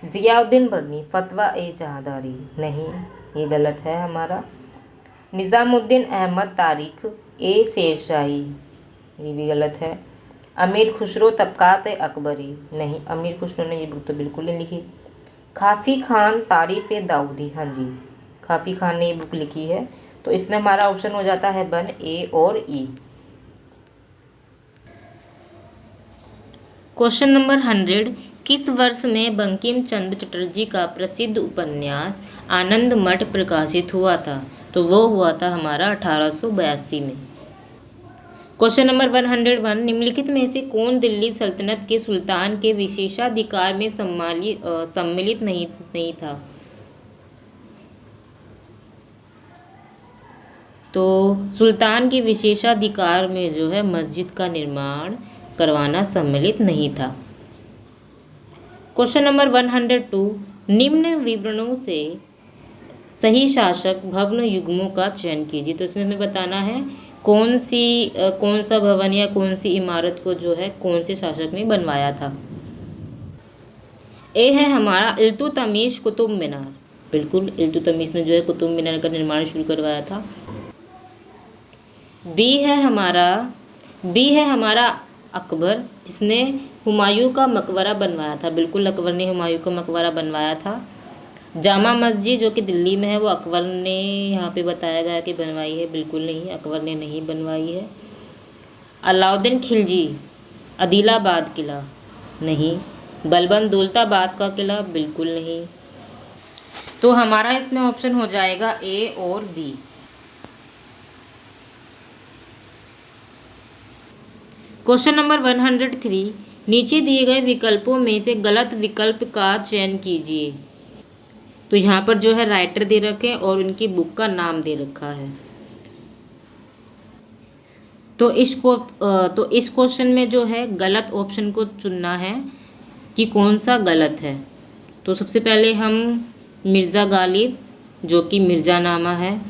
ज़ियाउद्दीन बर्नी फतवा ए जहादारी, नहीं, ये गलत है हमारा। निज़ामुद्दीन अहमद तारिख ए शेरशाही, ये भी गलत है। अमीर खुसरो तबकात अकबरी, नहीं, अमीर खुसरो ने ये बुक तो बिल्कुल नहीं लिखी। खाफ़ी खान तारीफ़ दाऊदी, हाँ जी, खाफ़ी खान ने ये बुक लिखी है, तो इसमें हमारा ऑप्शन हो जाता है 1 ए और ई। क्वेश्चन नंबर 100, किस वर्ष में बंकिम चंद्र चटर्जी का प्रसिद्ध उपन्यास आनंद मठ प्रकाशित हुआ था? तो वो हुआ था हमारा 1882 में। क्वेश्चन नंबर 101, निम्नलिखित में से कौन दिल्ली सल्तनत के सुल्तान के विशेषाधिकार में सम्मिलित नहीं था? तो सुल्तान के विशेषाधिकार में जो है मस्जिद का निर्माण करवाना सम्मिलित नहीं था। क्वेश्चन नंबर 102, निम्न विवरणों से सही शासक भवन युग्मों का चयन कीजिए। तो इसमें हमें बताना है कौन सा भवन या कौन सी इमारत को जो है कौन से शासक ने बनवाया था। ए है हमारा इल्तुतमिश कुतुब मीनार, बिल्कुल इल्तुतमिश ने जो है कुतुब मीनार का निर्माण शुरू करवाया था। बी है हमारा अकबर, जिसने हुमायूं का मकबरा बनवाया था, बिल्कुल अकबर ने हुमायूं का मकबरा बनवाया था। जामा मस्जिद जो कि दिल्ली में है वो अकबर ने यहाँ पे बताया गया कि बनवाई है, बिल्कुल नहीं, अकबर ने नहीं बनवाई है। अलाउद्दीन खिलजी आदिलाबाद किला, नहीं। बलबन दौलताबाद का किला, बिल्कुल नहीं। तो हमारा इसमें ऑप्शन हो जाएगा ए और बी। क्वेश्चन नंबर 103, नीचे दिए गए विकल्पों में से गलत विकल्प का चयन कीजिए। तो यहाँ पर जो है राइटर दे रखे हैं और उनकी बुक का नाम दे रखा है। तो इस क्वेश्चन में जो है गलत ऑप्शन को चुनना है कि कौन सा गलत है। तो सबसे पहले हम मिर्ज़ा गालिब, जो कि मिर्ज़ानामा है,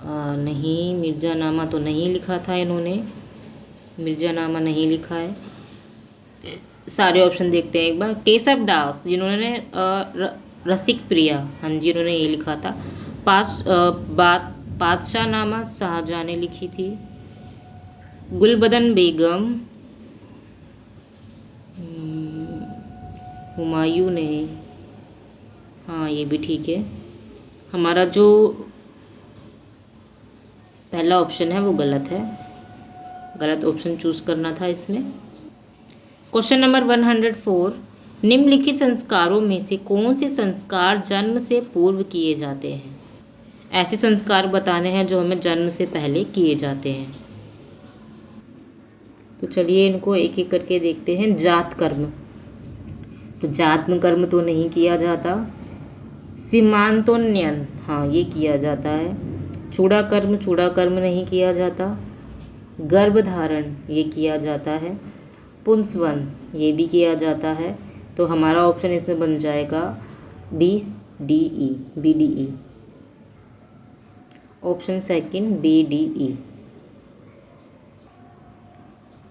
नहीं, मिर्ज़ानामा तो नहीं लिखा था इन्होंने, मिर्ज़ानामा नहीं लिखा है। सारे ऑप्शन देखते हैं एक बार। केशव दास, जिन्होंने रसिक प्रिया, हाँ जी, इन्होंने ये लिखा था। बादशाहनामा शाहजहाँ ने लिखी थी। गुलबदन बेगम हुमायूं ने, हाँ ये भी ठीक है। हमारा जो पहला ऑप्शन है वो गलत है, गलत ऑप्शन चूज़ करना था इसमें। क्वेश्चन नंबर 104, निम्नलिखित संस्कारों में से कौन से संस्कार जन्म से पूर्व किए जाते हैं? ऐसे संस्कार बताने हैं जो हमें जन्म से पहले किए जाते हैं। तो चलिए इनको एक एक करके देखते हैं। जात कर्म, तो जात्म कर्म तो नहीं किया जाता। सीमांतोन्नयन, हाँ ये किया जाता है। चूड़ा कर्म नहीं किया जाता। गर्भधारण ये किया जाता है। पुंसवन ये भी किया जाता है। तो हमारा ऑप्शन इसमें बन जाएगा BDE, option second BDE।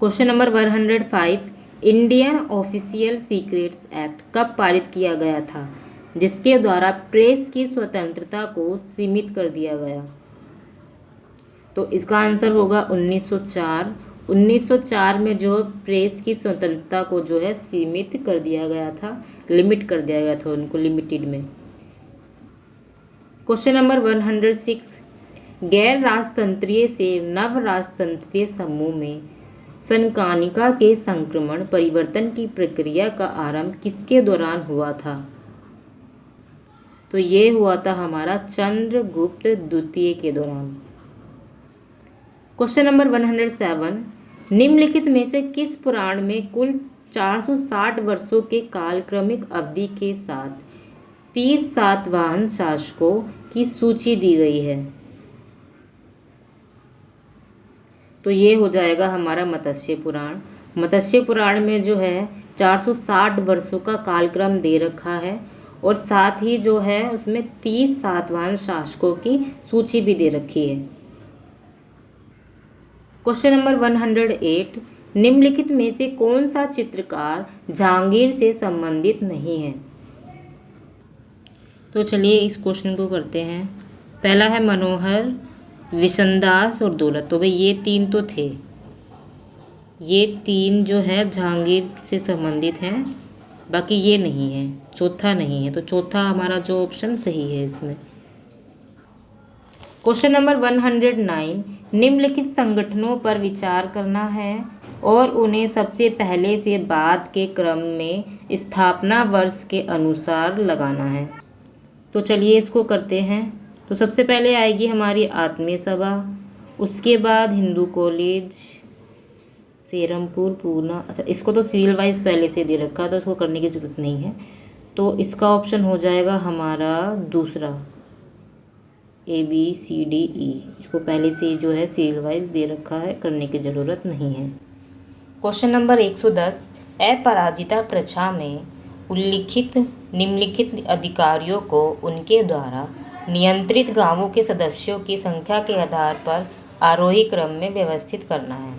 Question number 105, Indian official secrets act कब पारित किया गया था जिसके द्वारा प्रेस की स्वतंत्रता को सीमित कर दिया गया? तो इसका आंसर होगा 1904। 1904 में जो प्रेस की स्वतंत्रता को जो है सीमित कर दिया गया था, लिमिट कर दिया गया था उनको, लिमिटेड में। क्वेश्चन नंबर 106, गैर राजतंत्रीय से नव राजतंत्रीय समूह में संकानिका के संक्रमण परिवर्तन की प्रक्रिया का आरंभ किसके दौरान हुआ था? तो ये हुआ था हमारा चंद्रगुप्त द्वितीय के दौरान। क्वेश्चन नंबर 107, निम्नलिखित में से किस पुराण में कुल 460 वर्षों के कालक्रमिक अवधि के साथ 30 सातवाहन शासकों की सूची दी गई है? तो ये हो जाएगा हमारा मत्स्य पुराण। मत्स्य पुराण में जो है 460 वर्षों का कालक्रम दे रखा है और साथ ही जो है उसमें 30 सातवाहन शासकों की सूची भी दे रखी है। क्वेश्चन नंबर 108, निम्नलिखित में से कौन सा चित्रकार जहांगीर से संबंधित नहीं है? तो चलिए इस क्वेश्चन को करते हैं। पहला है मनोहर, विशनदास और दौलत। तो भाई ये तीन तो थे, ये तीन जो है जहांगीर से संबंधित हैं, बाकी ये नहीं है, चौथा नहीं है। तो चौथा हमारा जो ऑप्शन सही है इसमें। क्वेश्चन नंबर 109, निम्नलिखित संगठनों पर विचार करना है और उन्हें सबसे पहले से बाद के क्रम में स्थापना वर्ष के अनुसार लगाना है। तो चलिए इसको करते हैं। तो सबसे पहले आएगी हमारी आत्मीय सभा, उसके बाद हिंदू कॉलेज, सेरमपुर, पूना। अच्छा, इसको तो सीरियल वाइज पहले से दे रखा है तो इसको करने की ज़रूरत नहीं है। तो इसका ऑप्शन हो जाएगा हमारा दूसरा, ABCDE। इसको पहले से जो है सीरियल वाइज दे रखा है, करने की ज़रूरत नहीं है। क्वेश्चन नंबर 110, अपराजिता प्रथा में उल्लिखित निम्नलिखित अधिकारियों को उनके द्वारा नियंत्रित गांवों के सदस्यों की संख्या के आधार पर आरोही क्रम में व्यवस्थित करना है।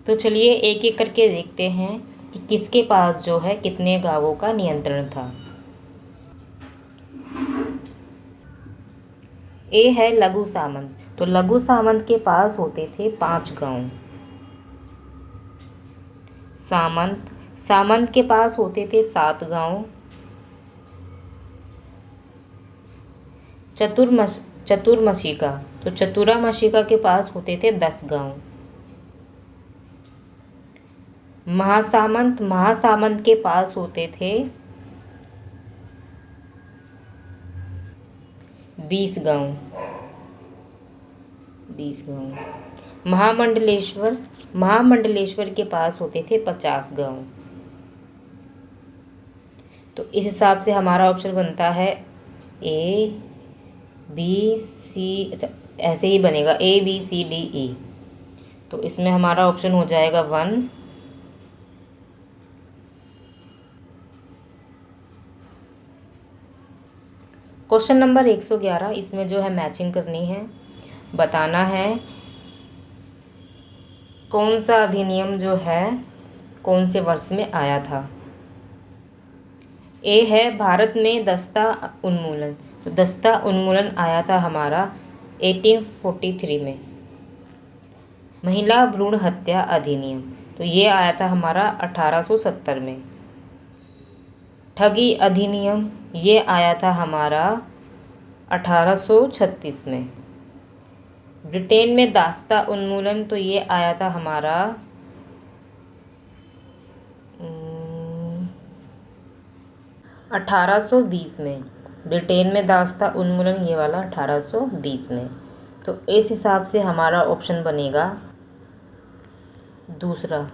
तो चलिए एक एक करके देखते हैं कि किसके पास जो है कितने गांवों का नियंत्रण था। ए है लघु सामंत। तो लघु सामंत के पास होते थे 5 गांव। सामंत के पास होते थे 7 गांव। चतुर्मशिका, तो चतुरामशिका के पास होते थे 10 गांव। महासामंत के पास होते थे 20 गांव। महामंडलेश्वर के पास होते थे 50 गांव। तो इस हिसाब से हमारा ऑप्शन बनता है ABC। अच्छा, ऐसे ही बनेगा ABCDE। तो इसमें हमारा ऑप्शन हो जाएगा 1। क्वेश्चन नंबर 111, इसमें जो है मैचिंग करनी है, बताना है कौन सा अधिनियम जो है कौन से वर्ष में आया था। ए है भारत में दस्ता उन्मूलन। तो दस्ता उन्मूलन आया था हमारा 1843 में। महिला भ्रूण हत्या अधिनियम, तो ये आया था हमारा 1870 में। ठगी अधिनियम, ये आया था हमारा 1836 में। ब्रिटेन में दास्ता उन्मूलन, तो ये आया था हमारा 1820 में। ब्रिटेन में दास्ता उन्मूलन ये वाला 1820 में। तो इस हिसाब से हमारा ऑप्शन बनेगा दूसरा।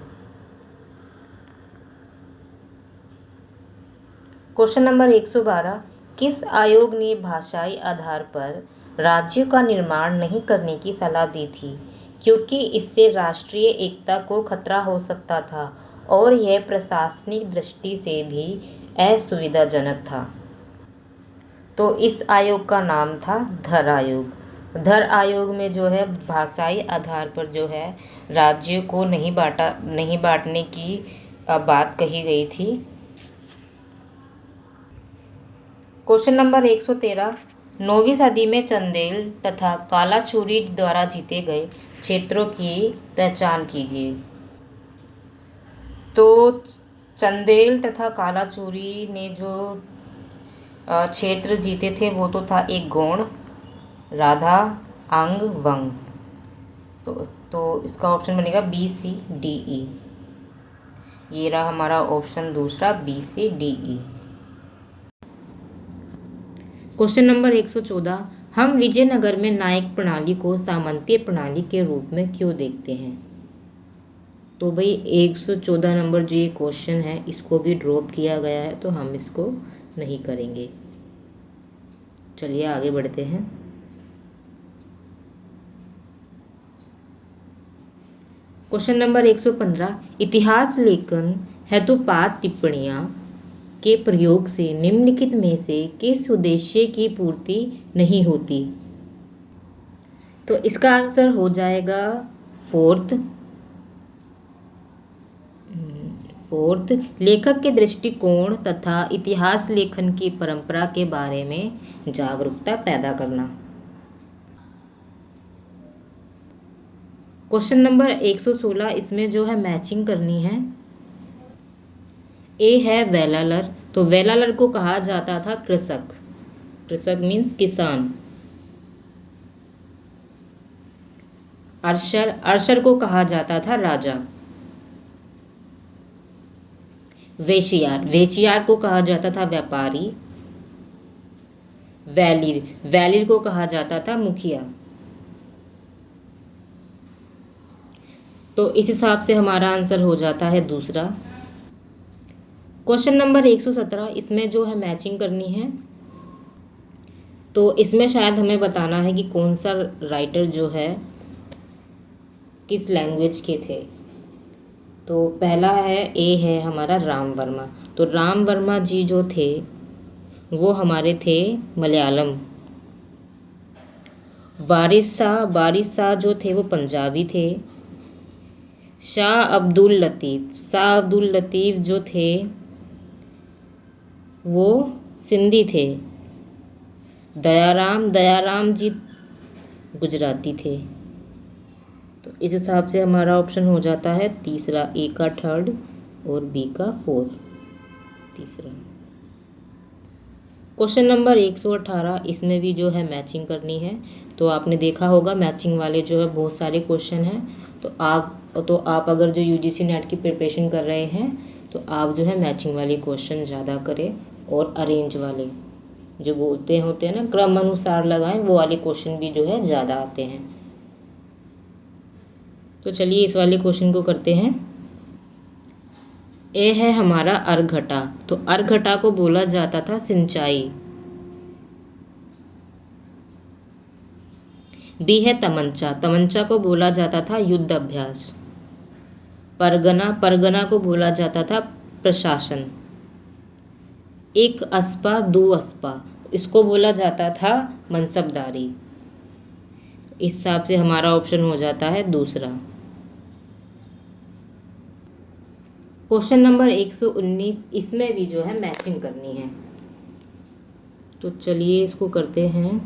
क्वेश्चन नंबर 112, किस आयोग ने भाषाई आधार पर राज्यों का निर्माण नहीं करने की सलाह दी थी, क्योंकि इससे राष्ट्रीय एकता को खतरा हो सकता था और यह प्रशासनिक दृष्टि से भी असुविधाजनक था। तो इस आयोग का नाम था धर आयोग। धर आयोग में जो है भाषाई आधार पर जो है राज्यों को नहीं बांटने की बात कही गई थी। क्वेश्चन नंबर 113, 9वीं सदी में चंदेल तथा कालाचूरी द्वारा जीते गए क्षेत्रों की पहचान कीजिए। तो चंदेल तथा कालाचूरी ने जो क्षेत्र जीते थे वो तो था एक गोंड, राधा, अंग, वंग। तो इसका ऑप्शन बनेगा BCDE। ये रहा हमारा ऑप्शन दूसरा BCDE। क्वेश्चन नंबर 114, हम विजयनगर में नायक प्रणाली को सामंतीय प्रणाली के रूप में क्यों देखते हैं। तो भाई 114 नंबर जो ये क्वेश्चन है इसको भी ड्रॉप किया गया है, तो हम इसको नहीं करेंगे। चलिए आगे बढ़ते हैं। क्वेश्चन नंबर 115, इतिहास लेखन हेतु पाठ टिप्पणियाँ के प्रयोग से निम्नलिखित में से किस उद्देश्य की पूर्ति नहीं होती? तो इसका आंसर हो जाएगा फोर्थ, लेखक के दृष्टिकोण तथा इतिहास लेखन की परंपरा के बारे में जागरूकता पैदा करना। क्वेश्चन नंबर 116, इसमें जो है मैचिंग करनी है। ए है वेलालर, तो वेलालर को कहा जाता था कृषक। कृषक मीन्स किसान। अर्शर को कहा जाता था राजा। वेशियार को कहा जाता था व्यापारी। वैलिर को कहा जाता था मुखिया। तो इस हिसाब से हमारा आंसर हो जाता है दूसरा। क्वेश्चन नंबर 117, इसमें जो है मैचिंग करनी है। तो इसमें शायद हमें बताना है कि कौन सा राइटर जो है किस लैंग्वेज के थे। तो पहला है हमारा राम वर्मा। तो राम वर्मा जी जो थे वो हमारे थे मलयालम। वारिस शाह जो थे वो पंजाबी थे। शाह अब्दुल लतीफ़ जो थे वो सिंधी थे। दयाराम जी गुजराती थे। तो इस हिसाब से हमारा ऑप्शन हो जाता है तीसरा, ए का थर्ड और बी का फोर्थ, तीसरा। क्वेश्चन नंबर 118, इसमें भी जो है मैचिंग करनी है। तो आपने देखा होगा मैचिंग वाले जो है बहुत सारे क्वेश्चन हैं। तो आप अगर जो यूजीसी नेट की प्रिपरेशन कर रहे हैं तो आप जो है मैचिंग वाले क्वेश्चन ज़्यादा करें और अरेंज वाले जो बोलते होते हैं ना क्रम अनुसार लगाएं, वो वाले क्वेश्चन भी जो है ज़्यादा आते हैं। तो चलिए इस वाले क्वेश्चन को करते हैं। ए है हमारा अर्घटा। तो अर्घटा को बोला जाता था सिंचाई। बी है तमंचा को बोला जाता था युद्ध अभ्यास। परगना को बोला जाता था प्रशासन। एक अस्पा दो अस्पा, इसको बोला जाता था मनसबदारी। इस हिसाब से हमारा ऑप्शन हो जाता है दूसरा। क्वेश्चन नंबर 119, इसमें भी जो है मैचिंग करनी है। तो चलिए इसको करते हैं।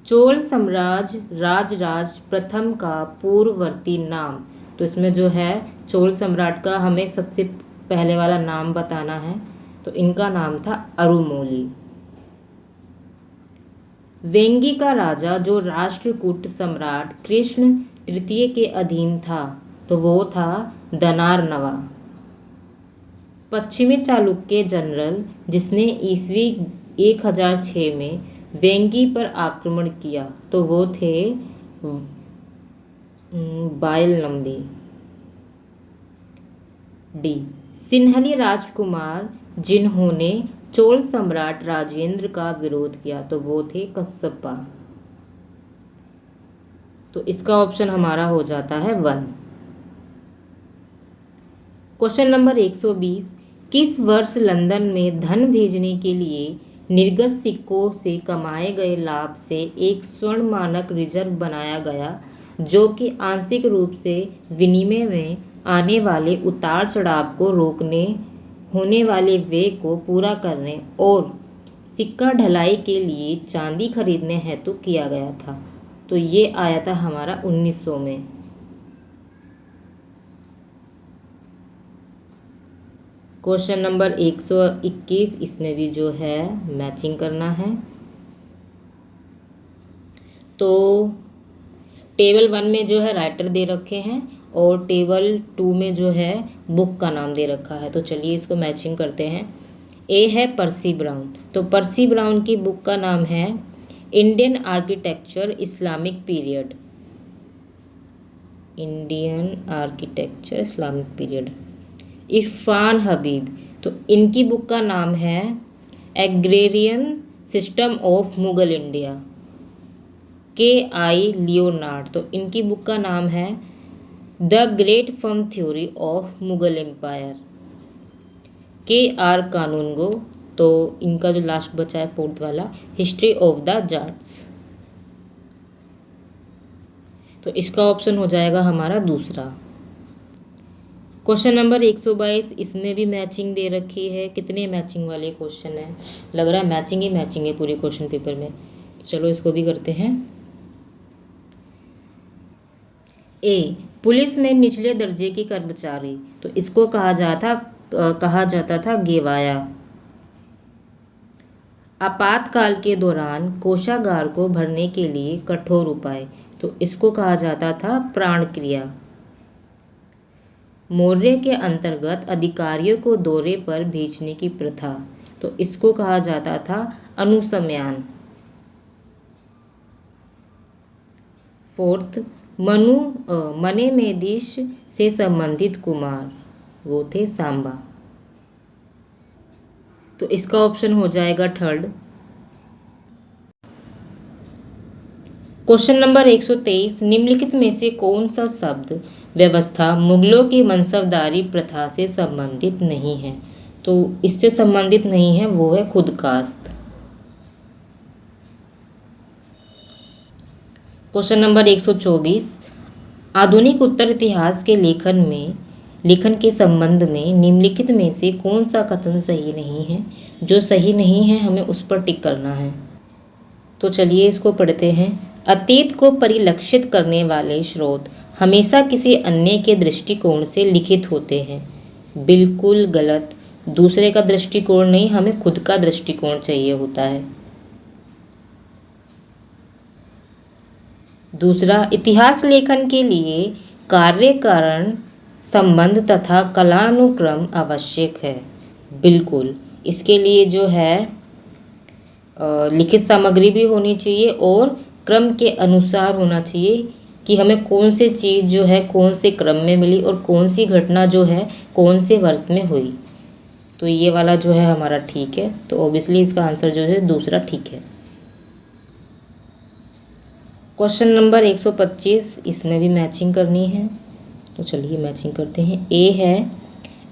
चोल साम्राज्य राजराज प्रथम का पूर्ववर्ती नाम। तो इसमें जो है चोल सम्राट का हमें सबसे पहले वाला नाम बताना है। तो इनका नाम था अरुमोली। वेंगी का राजा जो राष्ट्रकूट सम्राट कृष्ण तृतीय के अधीन था तो वो था दनारनवा। पश्चिमी चालुक्य जनरल जिसने ईस्वी 1006 में वेंगी पर आक्रमण किया तो वो थे बायलनंबी। डी, सिन्हली राजकुमार जिन्होंने चोल सम्राट राजेंद्र का विरोध किया तो वो थे कस्सपा। तो इसका ऑप्शन हमारा हो जाता है 1। क्वेश्चन नंबर 120, किस वर्ष लंदन में धन भेजने के लिए निर्गत सिक्कों से कमाए गए लाभ से एक स्वर्ण मानक रिजर्व बनाया गया जो कि आंशिक रूप से विनिमय में आने वाले उतार चढ़ाव को रोकने, होने वाले व्यय को पूरा करने और सिक्का ढलाई के लिए चांदी खरीदने हेतु किया गया था। तो ये आया था हमारा 1900 में। क्वेश्चन नंबर 121, इसमें भी जो है मैचिंग करना है। तो टेबल 1 में जो है राइटर दे रखे हैं और टेबल 2 में जो है बुक का नाम दे रखा है। तो चलिए इसको मैचिंग करते हैं। ए है पर्सी ब्राउन। तो पर्सी ब्राउन की बुक का नाम है Indian architecture Islamic period. Indian architecture Islamic period. Irfan Habib, तो इनकी बुक का नाम है agrarian system of Mughal India, K.I. Leonard. तो इनकी बुक का नाम है the great firm theory of Mughal empire, K.R. Qanungo. तो इनका जो लास्ट बचा है फोर्थ वाला, हिस्ट्री ऑफ द जाट्स। तो इसका ऑप्शन हो जाएगा हमारा दूसरा। क्वेश्चन नंबर 122, इसमें भी मैचिंग दे रखी है। कितने मैचिंग वाले क्वेश्चन है, लग रहा है मैचिंग ही मैचिंग है पूरे क्वेश्चन पेपर में। चलो इसको भी करते हैं। ए, पुलिस में निचले दर्जे की कर्मचारी, तो इसको कहा जाता था गेवाया। आपातकाल के दौरान कोषागार को भरने के लिए कठोर उपाय, तो इसको कहा जाता था प्राण क्रिया। मौर्य के अंतर्गत अधिकारियों को दौरे पर भेजने की प्रथा, तो इसको कहा जाता था अनुसमयान। फोर्थ, मने मेदिश से संबंधित कुमार, वो थे सांबा। तो इसका ऑप्शन हो जाएगा थर्ड। क्वेश्चन नंबर 123, निम्नलिखित में से कौन सा शब्द व्यवस्था मुगलों की मनसबदारी प्रथा से संबंधित नहीं है? तो इससे संबंधित नहीं है, वो है खुदकास्ट। क्वेश्चन नंबर 124, आधुनिक उत्तर इतिहास के लेखन के संबंध में निम्नलिखित में से कौन सा कथन सही नहीं है? जो सही नहीं है हमें उस पर टिक करना है। तो चलिए इसको पढ़ते हैं। अतीत को परिलक्षित करने वाले स्रोत हमेशा किसी अन्य के दृष्टिकोण से लिखित होते हैं। बिल्कुल गलत। दूसरे का दृष्टिकोण नहीं, हमें खुद का दृष्टिकोण चाहिए होता है। दूसरा, इतिहास लेखन के लिए कार्य कारण संबंध तथा कालानुक्रम आवश्यक है। बिल्कुल, इसके लिए जो है लिखित सामग्री भी होनी चाहिए और क्रम के अनुसार होना चाहिए कि हमें कौन सी चीज़ जो है कौन से क्रम में मिली और कौन सी घटना जो है कौन से वर्ष में हुई। तो ये वाला जो है हमारा ठीक है। तो ऑब्वियसली इसका आंसर जो है दूसरा ठीक है। क्वेश्चन नंबर 125, इसमें भी मैचिंग करनी है। तो चलिए मैचिंग करते हैं। ए है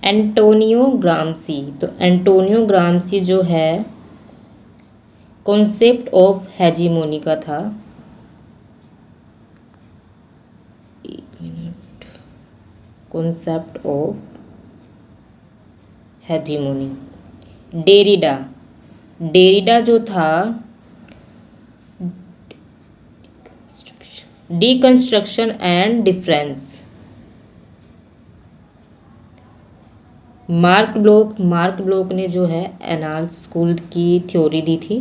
एंटोनियो ग्राम्सी। तो एंटोनियो ग्राम्सी जो है कॉन्सेप्ट ऑफ हेजीमोनी का था। एक minute, concept of hegemony. Derrida जो था deconstruction and difference. Marc Bloch ने जो है एनाल्स स्कूल की थ्योरी दी थी।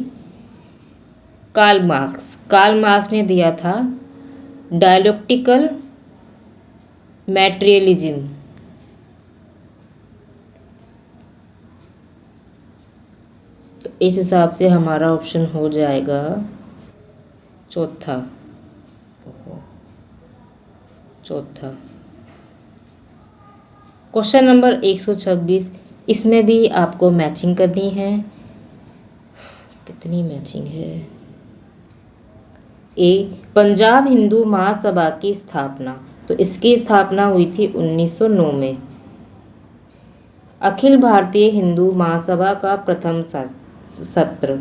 कार्ल मार्क्स ने दिया था डायलेक्टिकल मैटेरियलिज्म। तो इस हिसाब से हमारा ऑप्शन हो जाएगा चौथा। क्वेश्चन नंबर 126, इसमें भी आपको मैचिंग करनी है। कितनी मैचिंग है? ए, पंजाब हिंदू महासभा की स्थापना। तो इसकी स्थापना हुई थी 1909 में। अखिल भारतीय हिंदू महासभा का प्रथम सत्र,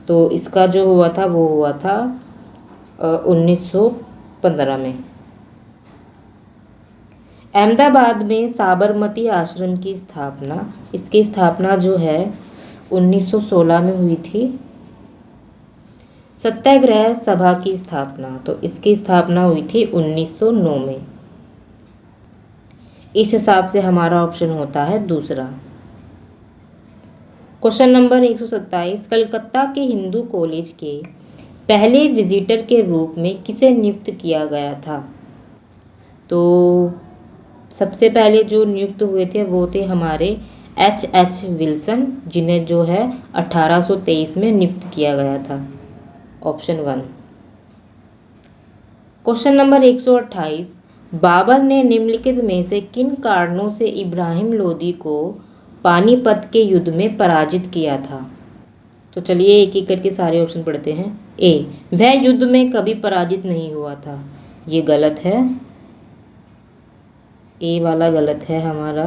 तो इसका जो हुआ था वो हुआ था 1915 में। अहमदाबाद में साबरमती आश्रम की स्थापना, इसकी स्थापना जो है 1916 में हुई थी। सत्याग्रह सभा की स्थापना, तो इसकी स्थापना हुई थी 1909 में। इस हिसाब से हमारा ऑप्शन होता है दूसरा। क्वेश्चन नंबर 127, कलकत्ता के हिंदू कॉलेज के पहले विजिटर के रूप में किसे नियुक्त किया गया था? तो सबसे पहले जो नियुक्त हुए थे वो थे हमारे H.H. विल्सन, जिन्हें जो है 1823 में नियुक्त किया गया था। ऑप्शन 1। क्वेश्चन नंबर 128, बाबर ने निम्नलिखित में से किन कारणों से इब्राहिम लोदी को पानीपत के युद्ध में पराजित किया था? तो चलिए एक एक करके सारे ऑप्शन पढ़ते हैं। ए, वह युद्ध में कभी पराजित नहीं हुआ था, ये गलत है, ए वाला गलत है हमारा।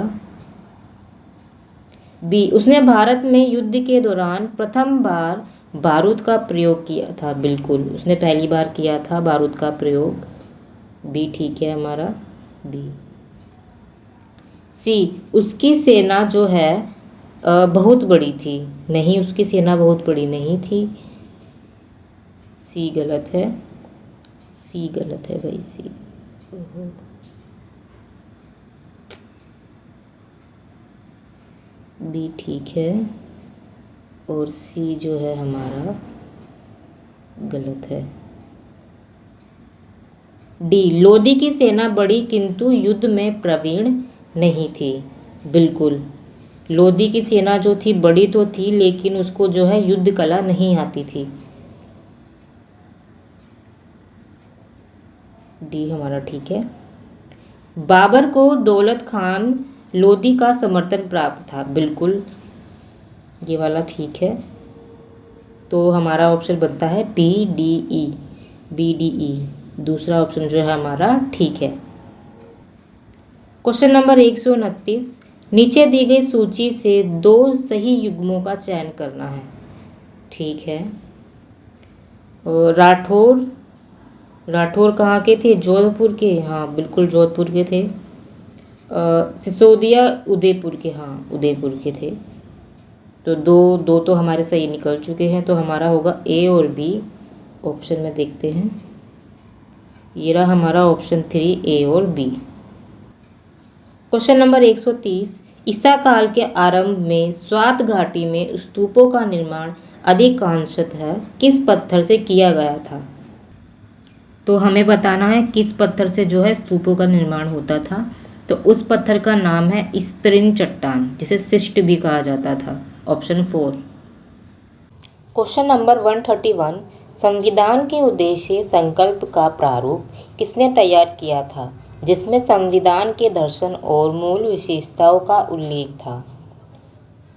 बी, उसने भारत में युद्ध के दौरान प्रथम बार बारूद का प्रयोग किया था, बिल्कुल उसने पहली बार किया था बारूद का प्रयोग, बी ठीक है हमारा बी। सी, उसकी सेना जो है बहुत बड़ी थी, नहीं उसकी सेना बहुत बड़ी नहीं थी, सी गलत है, सी गलत है भाई सी। बी ठीक है और सी जो है हमारा गलत है। डी, लोदी की सेना बड़ी किंतु युद्ध में प्रवीण नहीं थी, बिल्कुल लोदी की सेना जो थी बड़ी तो थी लेकिन उसको जो है युद्ध कला नहीं आती थी, डी हमारा ठीक है। बाबर को दौलत खान लोदी का समर्थन प्राप्त था, बिल्कुल ये वाला ठीक है। तो हमारा ऑप्शन बनता है B D E, B D E दूसरा ऑप्शन जो है हमारा ठीक है। क्वेश्चन नंबर 129, नीचे दी गई सूची से 2 सही युग्मों का चयन करना है, ठीक है। राठौर, राठौर कहाँ के थे, जोधपुर के, हाँ बिल्कुल जोधपुर के थे। सिसोदिया उदयपुर के, हाँ उदयपुर के थे। तो दो तो हमारे सही निकल चुके हैं, तो हमारा होगा ए और बी। ऑप्शन में देखते हैं, ये रहा हमारा ऑप्शन 3 ए और बी। क्वेश्चन नंबर 130, ईसा काल के आरंभ में स्वात घाटी में स्तूपों का निर्माण अधिकांशतः किस पत्थर से किया गया था। तो हमें बताना है किस पत्थर से जो है स्तूपों का निर्माण होता था। तो उस पत्थर का नाम है स्तरीन चट्टान, जिसे शिष्ट भी कहा जाता था, ऑप्शन 4। क्वेश्चन नंबर 131, संविधान के उद्देश्य संकल्प का प्रारूप किसने तैयार किया था, जिसमें संविधान के दर्शन और मूल विशेषताओं का उल्लेख था।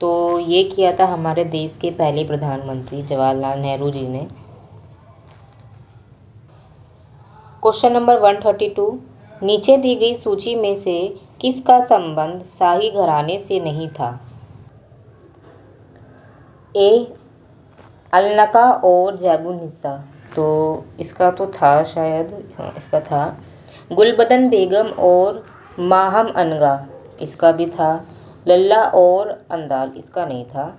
तो ये किया था हमारे देश के पहले प्रधानमंत्री जवाहरलाल नेहरू जी ने। क्वेश्चन नंबर 132, नीचे दी गई सूची में से किसका संबंध शाही घराने से नहीं था। ए, अलनका और जैबुन्निसा, तो इसका तो था शायद, हाँ इसका था। गुलबदन बेगम और माहम अनगा, इसका भी था। लल्ला और अंदाल, इसका नहीं था।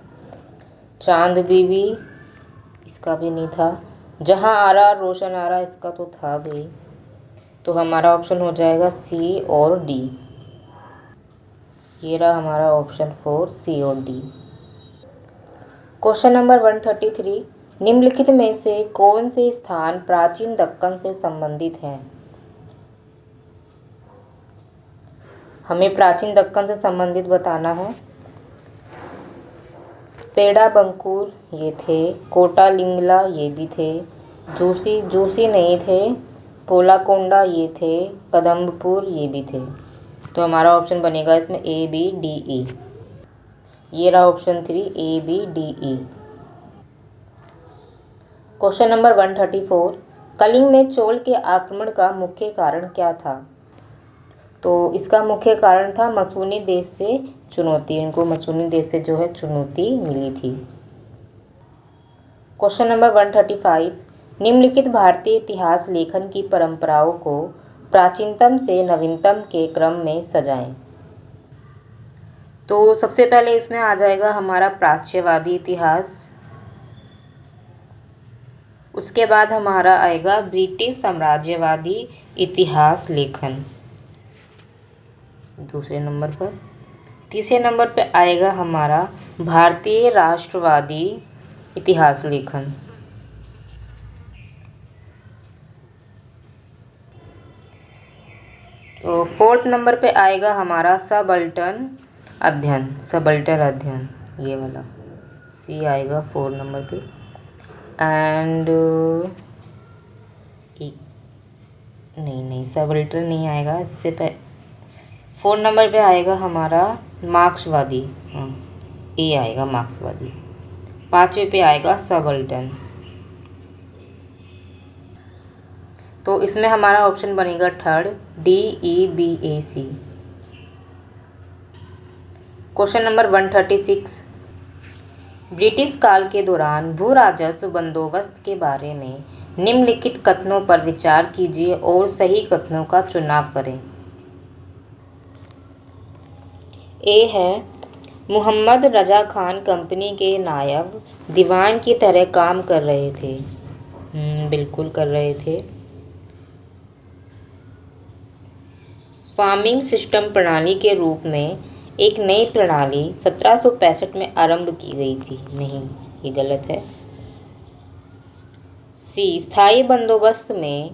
चांद बीबी, इसका भी नहीं था। जहां आरा रोशन आरा, इसका तो था भी। तो हमारा ऑप्शन हो जाएगा सी और डी, ये रहा हमारा ऑप्शन 4 सी और डी। क्वेश्चन नंबर 133, निम्नलिखित में से कौन से स्थान प्राचीन दक्कन से संबंधित हैं। हमें प्राचीन दक्कन से संबंधित बताना है। पेड़ा बंकुर ये थे, कोटालिंगला ये भी थे, जोशी नहीं थे, पोलाकोंडा ये थे, कदम्बपुर ये भी थे। तो हमारा ऑप्शन बनेगा इसमें ए बी डी ई, ये रहा option 3 A B D E. Question number 134, Kalinga में चोल के आक्रमण का मुख्य कारण क्या था। तो इसका मुख्य कारण था मसूनी देश से चुनौती, इनको मसूनी देश से जो है चुनौती मिली थी। क्वेश्चन नंबर 135, निम्नलिखित भारतीय इतिहास लेखन की परंपराओं को प्राचीनतम से नवीनतम के क्रम में सजाएं। तो सबसे पहले इसमें आ जाएगा हमारा प्राच्यवादी इतिहास, उसके बाद हमारा आएगा ब्रिटिश साम्राज्यवादी इतिहास लेखन दूसरे नंबर पर। तीसरे नंबर पर आएगा हमारा भारतीय राष्ट्रवादी इतिहास लेखन। तो फोर्थ नंबर पे आएगा हमारा सबल्टन अध्ययन, ये वाला सी आएगा 4 नंबर पे। एंड नहीं सबल्टन नहीं आएगा, इससे 4 नंबर पे आएगा हमारा मार्क्सवादी, हाँ ए आएगा मार्क्सवादी। 5वें पे आएगा सबल्टन। तो इसमें हमारा ऑप्शन बनेगा third, DEBAC। Question number 136, British काल के दौरान भू राजस्व बंदोबस्त के बारे में निम्नलिखित कथनों पर विचार कीजिए और सही कथनों का चुनाव करें। ए है, मोहम्मद रजा खान कंपनी के नायब दीवान की तरह काम कर रहे थे। बिल्कुल कर रहे थे। फार्मिंग सिस्टम प्रणाली के रूप में एक नई प्रणाली 1765 में आरंभ की गई थी। नहीं, ये गलत है। सी, स्थायी बंदोबस्त में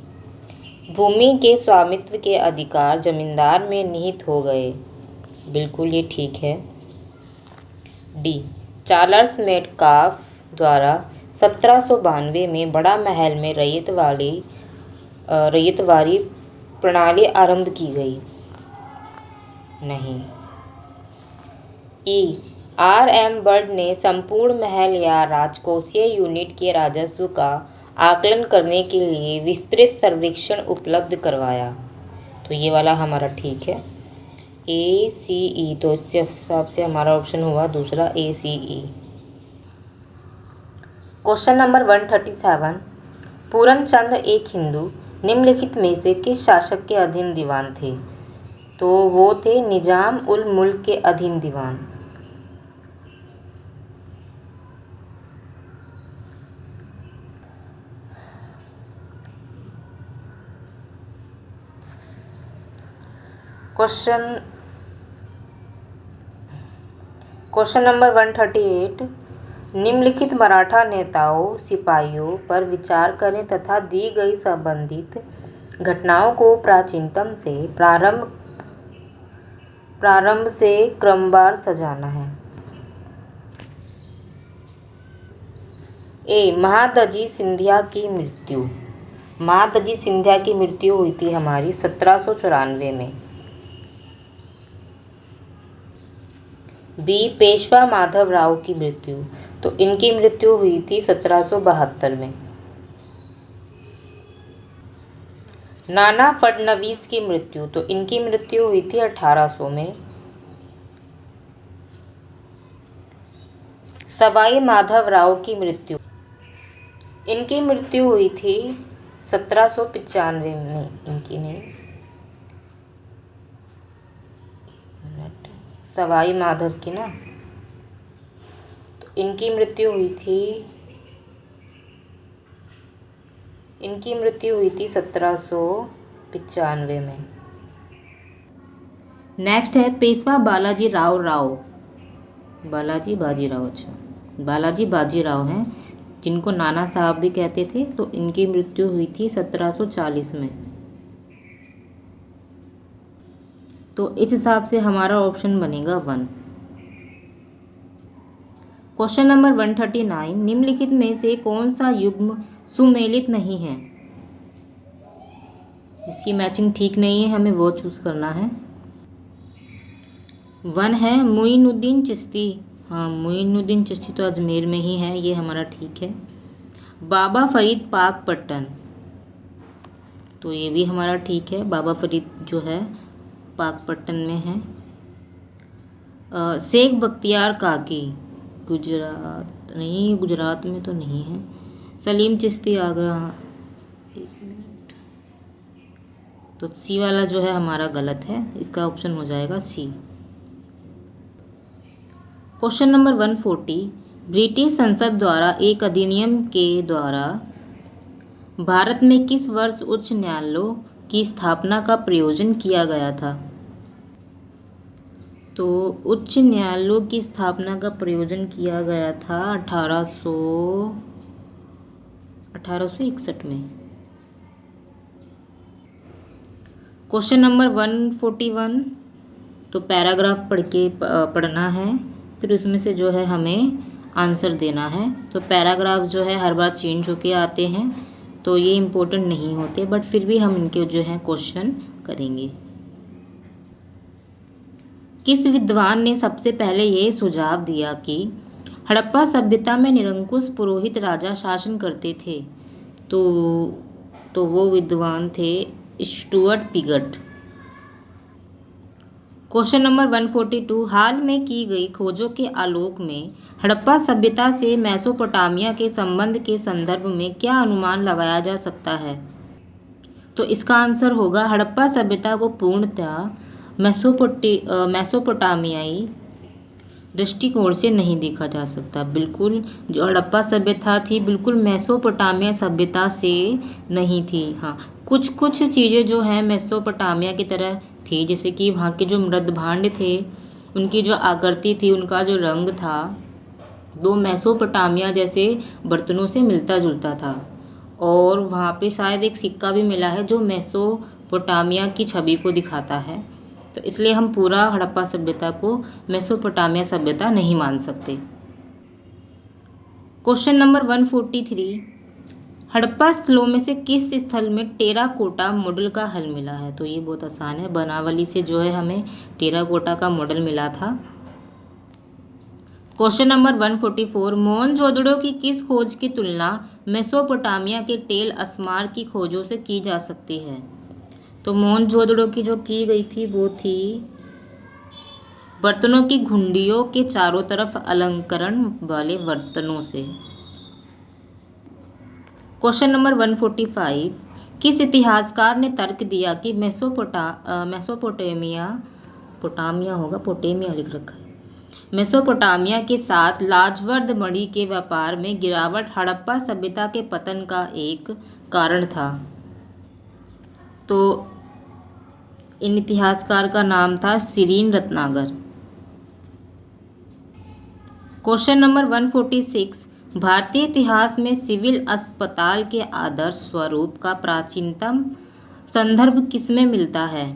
भूमि के स्वामित्व के अधिकार जमींदार में निहित हो गए। बिल्कुल ये ठीक है। डी, चार्ल्स मेटकाफ द्वारा 1792 में बड़ा महल में रैयतवारी प्रणाली आरंभ की गई। नहीं। ई, R.M. बर्ड ने संपूर्ण महल या राजकोषीय यूनिट के राजस्व का आकलन करने के लिए विस्तृत सर्वेक्षण उपलब्ध करवाया। तो ये वाला हमारा ठीक है, ACE। तो इस हिसाब से हमारा ऑप्शन हुआ दूसरा ACE। क्वेश्चन नंबर 137, पूरन चंद एक हिंदू निम्नलिखित में से किस शासक के अधीन दीवान थे? तो वो थे निजाम उल मुल्क के अधीन दीवान। क्वेश्चन नंबर 138, निम्नलिखित मराठा नेताओं सिपाहियों पर विचार करें तथा दी गई संबंधित घटनाओं को प्राचीनतम से प्रारंभ से क्रमवार सजाना है। ए, महादजी सिंधिया की मृत्यु। महादजी सिंधिया की मृत्यु हुई थी हमारी 1794 में। बी, पेशवा माधव राव की मृत्यु। तो इनकी मृत्यु हुई थी 1772 में। नाना फडणवीस की मृत्यु। तो इनकी मृत्यु हुई थी 1800 में। सवाई माधव राव की मृत्यु, इनकी मृत्यु हुई थी 1795 में। इनकी नहीं, सवाई माधव की ना, तो इनकी मृत्यु हुई थी 1795 में। नेक्स्ट है पेशवा बालाजी बाजीराव। अच्छा, बालाजी बाजीराव हैं जिनको नाना साहब भी कहते थे। तो इनकी मृत्यु हुई थी 1740 में। तो इस हिसाब से हमारा ऑप्शन बनेगा 1। क्वेश्चन नंबर 139, निम्नलिखित में से कौन सा युग्म सुमेलित नहीं है? जिसकी मैचिंग ठीक नहीं है हमें वो चूज करना है। 1 है मोइनुद्दीन चिश्ती। हाँ, मोइनुद्दीन चिश्ती तो अजमेर में ही है, ये हमारा ठीक है। बाबा फरीद पाकपट्टन, तो ये भी हमारा ठीक है। बाबा फरीद जो है पाकपट्टन में है। शेख बख्तियार काकी, गुजरात नहीं, गुजरात में तो नहीं है। सलीम चिश्ती आगरा। एक मिनट, तो सी वाला जो है हमारा गलत है, इसका ऑप्शन हो जाएगा सी। क्वेश्चन नंबर 140, ब्रिटिश संसद द्वारा एक अधिनियम के द्वारा भारत में किस वर्ष उच्च न्यायालयों की स्थापना का प्रयोजन किया गया था? तो उच्च न्यायालयों की स्थापना का प्रयोजन किया गया था 1861 में। क्वेश्चन नंबर 141, तो पैराग्राफ पढ़ना है, फिर उसमें से जो है हमें आंसर देना है। तो पैराग्राफ जो है हर बार चेंज होके आते हैं, तो ये इम्पोर्टेंट नहीं होते, बट फिर भी हम इनके जो है क्वेश्चन करेंगे। किस विद्वान ने सबसे पहले ये सुझाव दिया कि हड़प्पा सभ्यता में निरंकुश पुरोहित राजा शासन करते थे। तो वो विद्वान थे स्टुअर्ट पिगट। क्वेश्चन नंबर 142, हाल में की गई खोजों के आलोक में हड़प्पा सभ्यता से मेसोपोटामिया के संबंध के संदर्भ में क्या अनुमान लगाया जा सकता है? तो इसका आंसर होगा हड़प्पा सभ्यता को पूर्णतः मेसोपोटामियाई दृष्टिकोण से नहीं देखा जा सकता। बिल्कुल जो हड़प्पा सभ्यता थी बिल्कुल मेसोपोटामिया सभ्यता से नहीं थी। हाँ, कुछ कुछ चीज़ें जो हैं मेसोपोटामिया की तरह थी, जैसे कि वहाँ के जो मृद भांड थे, उनकी जो आकृति थी, उनका जो रंग था, वो मेसोपोटामिया जैसे बर्तनों से मिलता जुलता था। और वहाँ पे शायद एक सिक्का भी मिला है जो मेसोपोटामिया की छवि को दिखाता है। तो इसलिए हम पूरा हड़प्पा सभ्यता को मेसोपोटामिया सभ्यता नहीं मान सकते। क्वेश्चन नंबर 143, हड़प्पा स्थलों में से किस स्थल में टेराकोटा मॉडल का हल मिला है? तो ये बहुत आसान है, बनावली से जो है हमें टेराकोटा का मॉडल मिला था। क्वेश्चन नंबर 144, मोहनजोदड़ो की किस खोज की तुलना मेसोपोटामिया के टेल अस्मार की खोजों से की जा सकती है? तो मोहनजोदड़ो की जो की गई थी वो थी बर्तनों की घुंडियों के चारों तरफ अलंकरण वाले बर्तनों से। क्वेश्चन नंबर 145, किस इतिहासकार ने तर्क दिया कि मेसोपोटामिया के साथ लाजवर्द मणि के व्यापार में गिरावट हड़प्पा सभ्यता के पतन का एक कारण था? तो इन इतिहासकार का नाम था सिरीन रत्नागर। क्वेश्चन नंबर 146, भारतीय इतिहास में सिविल अस्पताल के आदर्श स्वरूप का प्राचीनतम संदर्भ किसमें मिलता है?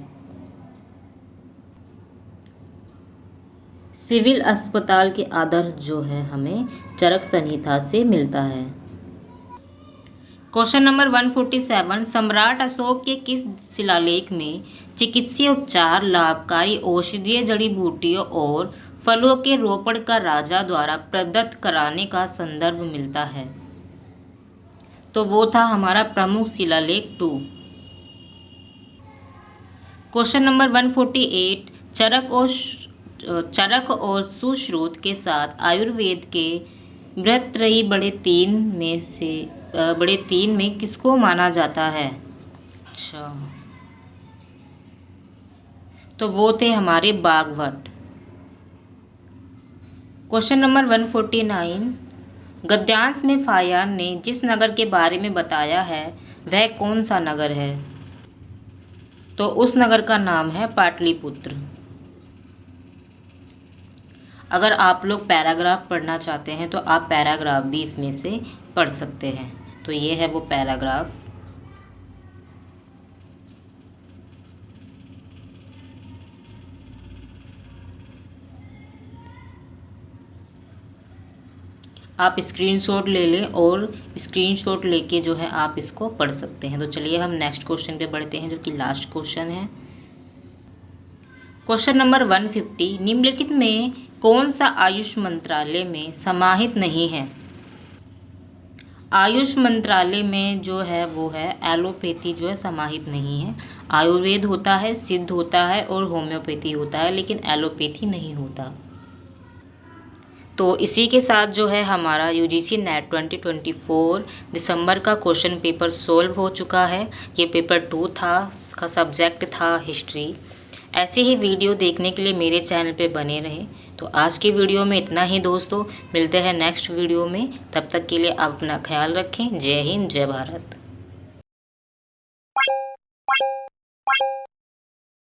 सिविल अस्पताल के आदर्श जो है हमें चरक संहिता से मिलता है। क्वेश्चन नंबर 147, सम्राट अशोक के किस शिलालेख में चिकित्सीय उपचार, लाभकारी औषधीय जड़ी बूटियों और फलों के रोपण का राजा द्वारा प्रदत्त कराने का संदर्भ मिलता है? तो वो था हमारा प्रमुख शिलालेख 2। क्वेश्चन नंबर 148, चरक और सुश्रुत के साथ आयुर्वेद के बृहत्त्रयी बड़े तीन में किसको माना जाता है? अच्छा, तो वो थे हमारे बागभट्ट। क्वेश्चन नंबर 149, गद्यांश में फायान ने जिस नगर के बारे में बताया है वह कौन सा नगर है? तो उस नगर का नाम है पाटलिपुत्र। अगर आप लोग पैराग्राफ पढ़ना चाहते हैं तो आप पैराग्राफ भी इसमें से पढ़ सकते हैं। तो ये है वो पैराग्राफ। आप स्क्रीनशॉट ले लें और स्क्रीनशॉट लेके जो है आप इसको पढ़ सकते हैं। तो चलिए हम नेक्स्ट क्वेश्चन पे बढ़ते हैं जो कि लास्ट क्वेश्चन है। क्वेश्चन नंबर 150, निम्नलिखित में कौन सा आयुष मंत्रालय में समाहित नहीं है? आयुष मंत्रालय में जो है वो है एलोपैथी जो है समाहित नहीं है। आयुर्वेद होता है, सिद्ध होता है और होम्योपैथी होता है, लेकिन एलोपैथी नहीं होता। तो इसी के साथ जो है हमारा यूजीसी नेट 2024 दिसंबर का क्वेश्चन पेपर सोल्व हो चुका है। ये पेपर 2 था, इसका सब्जेक्ट था हिस्ट्री। ऐसे ही वीडियो देखने के लिए मेरे चैनल पे बने रहें। तो आज की वीडियो में इतना ही दोस्तों, मिलते हैं नेक्स्ट वीडियो में। तब तक के लिए आप अपना ख्याल रखें। जय हिंद, जय भारत।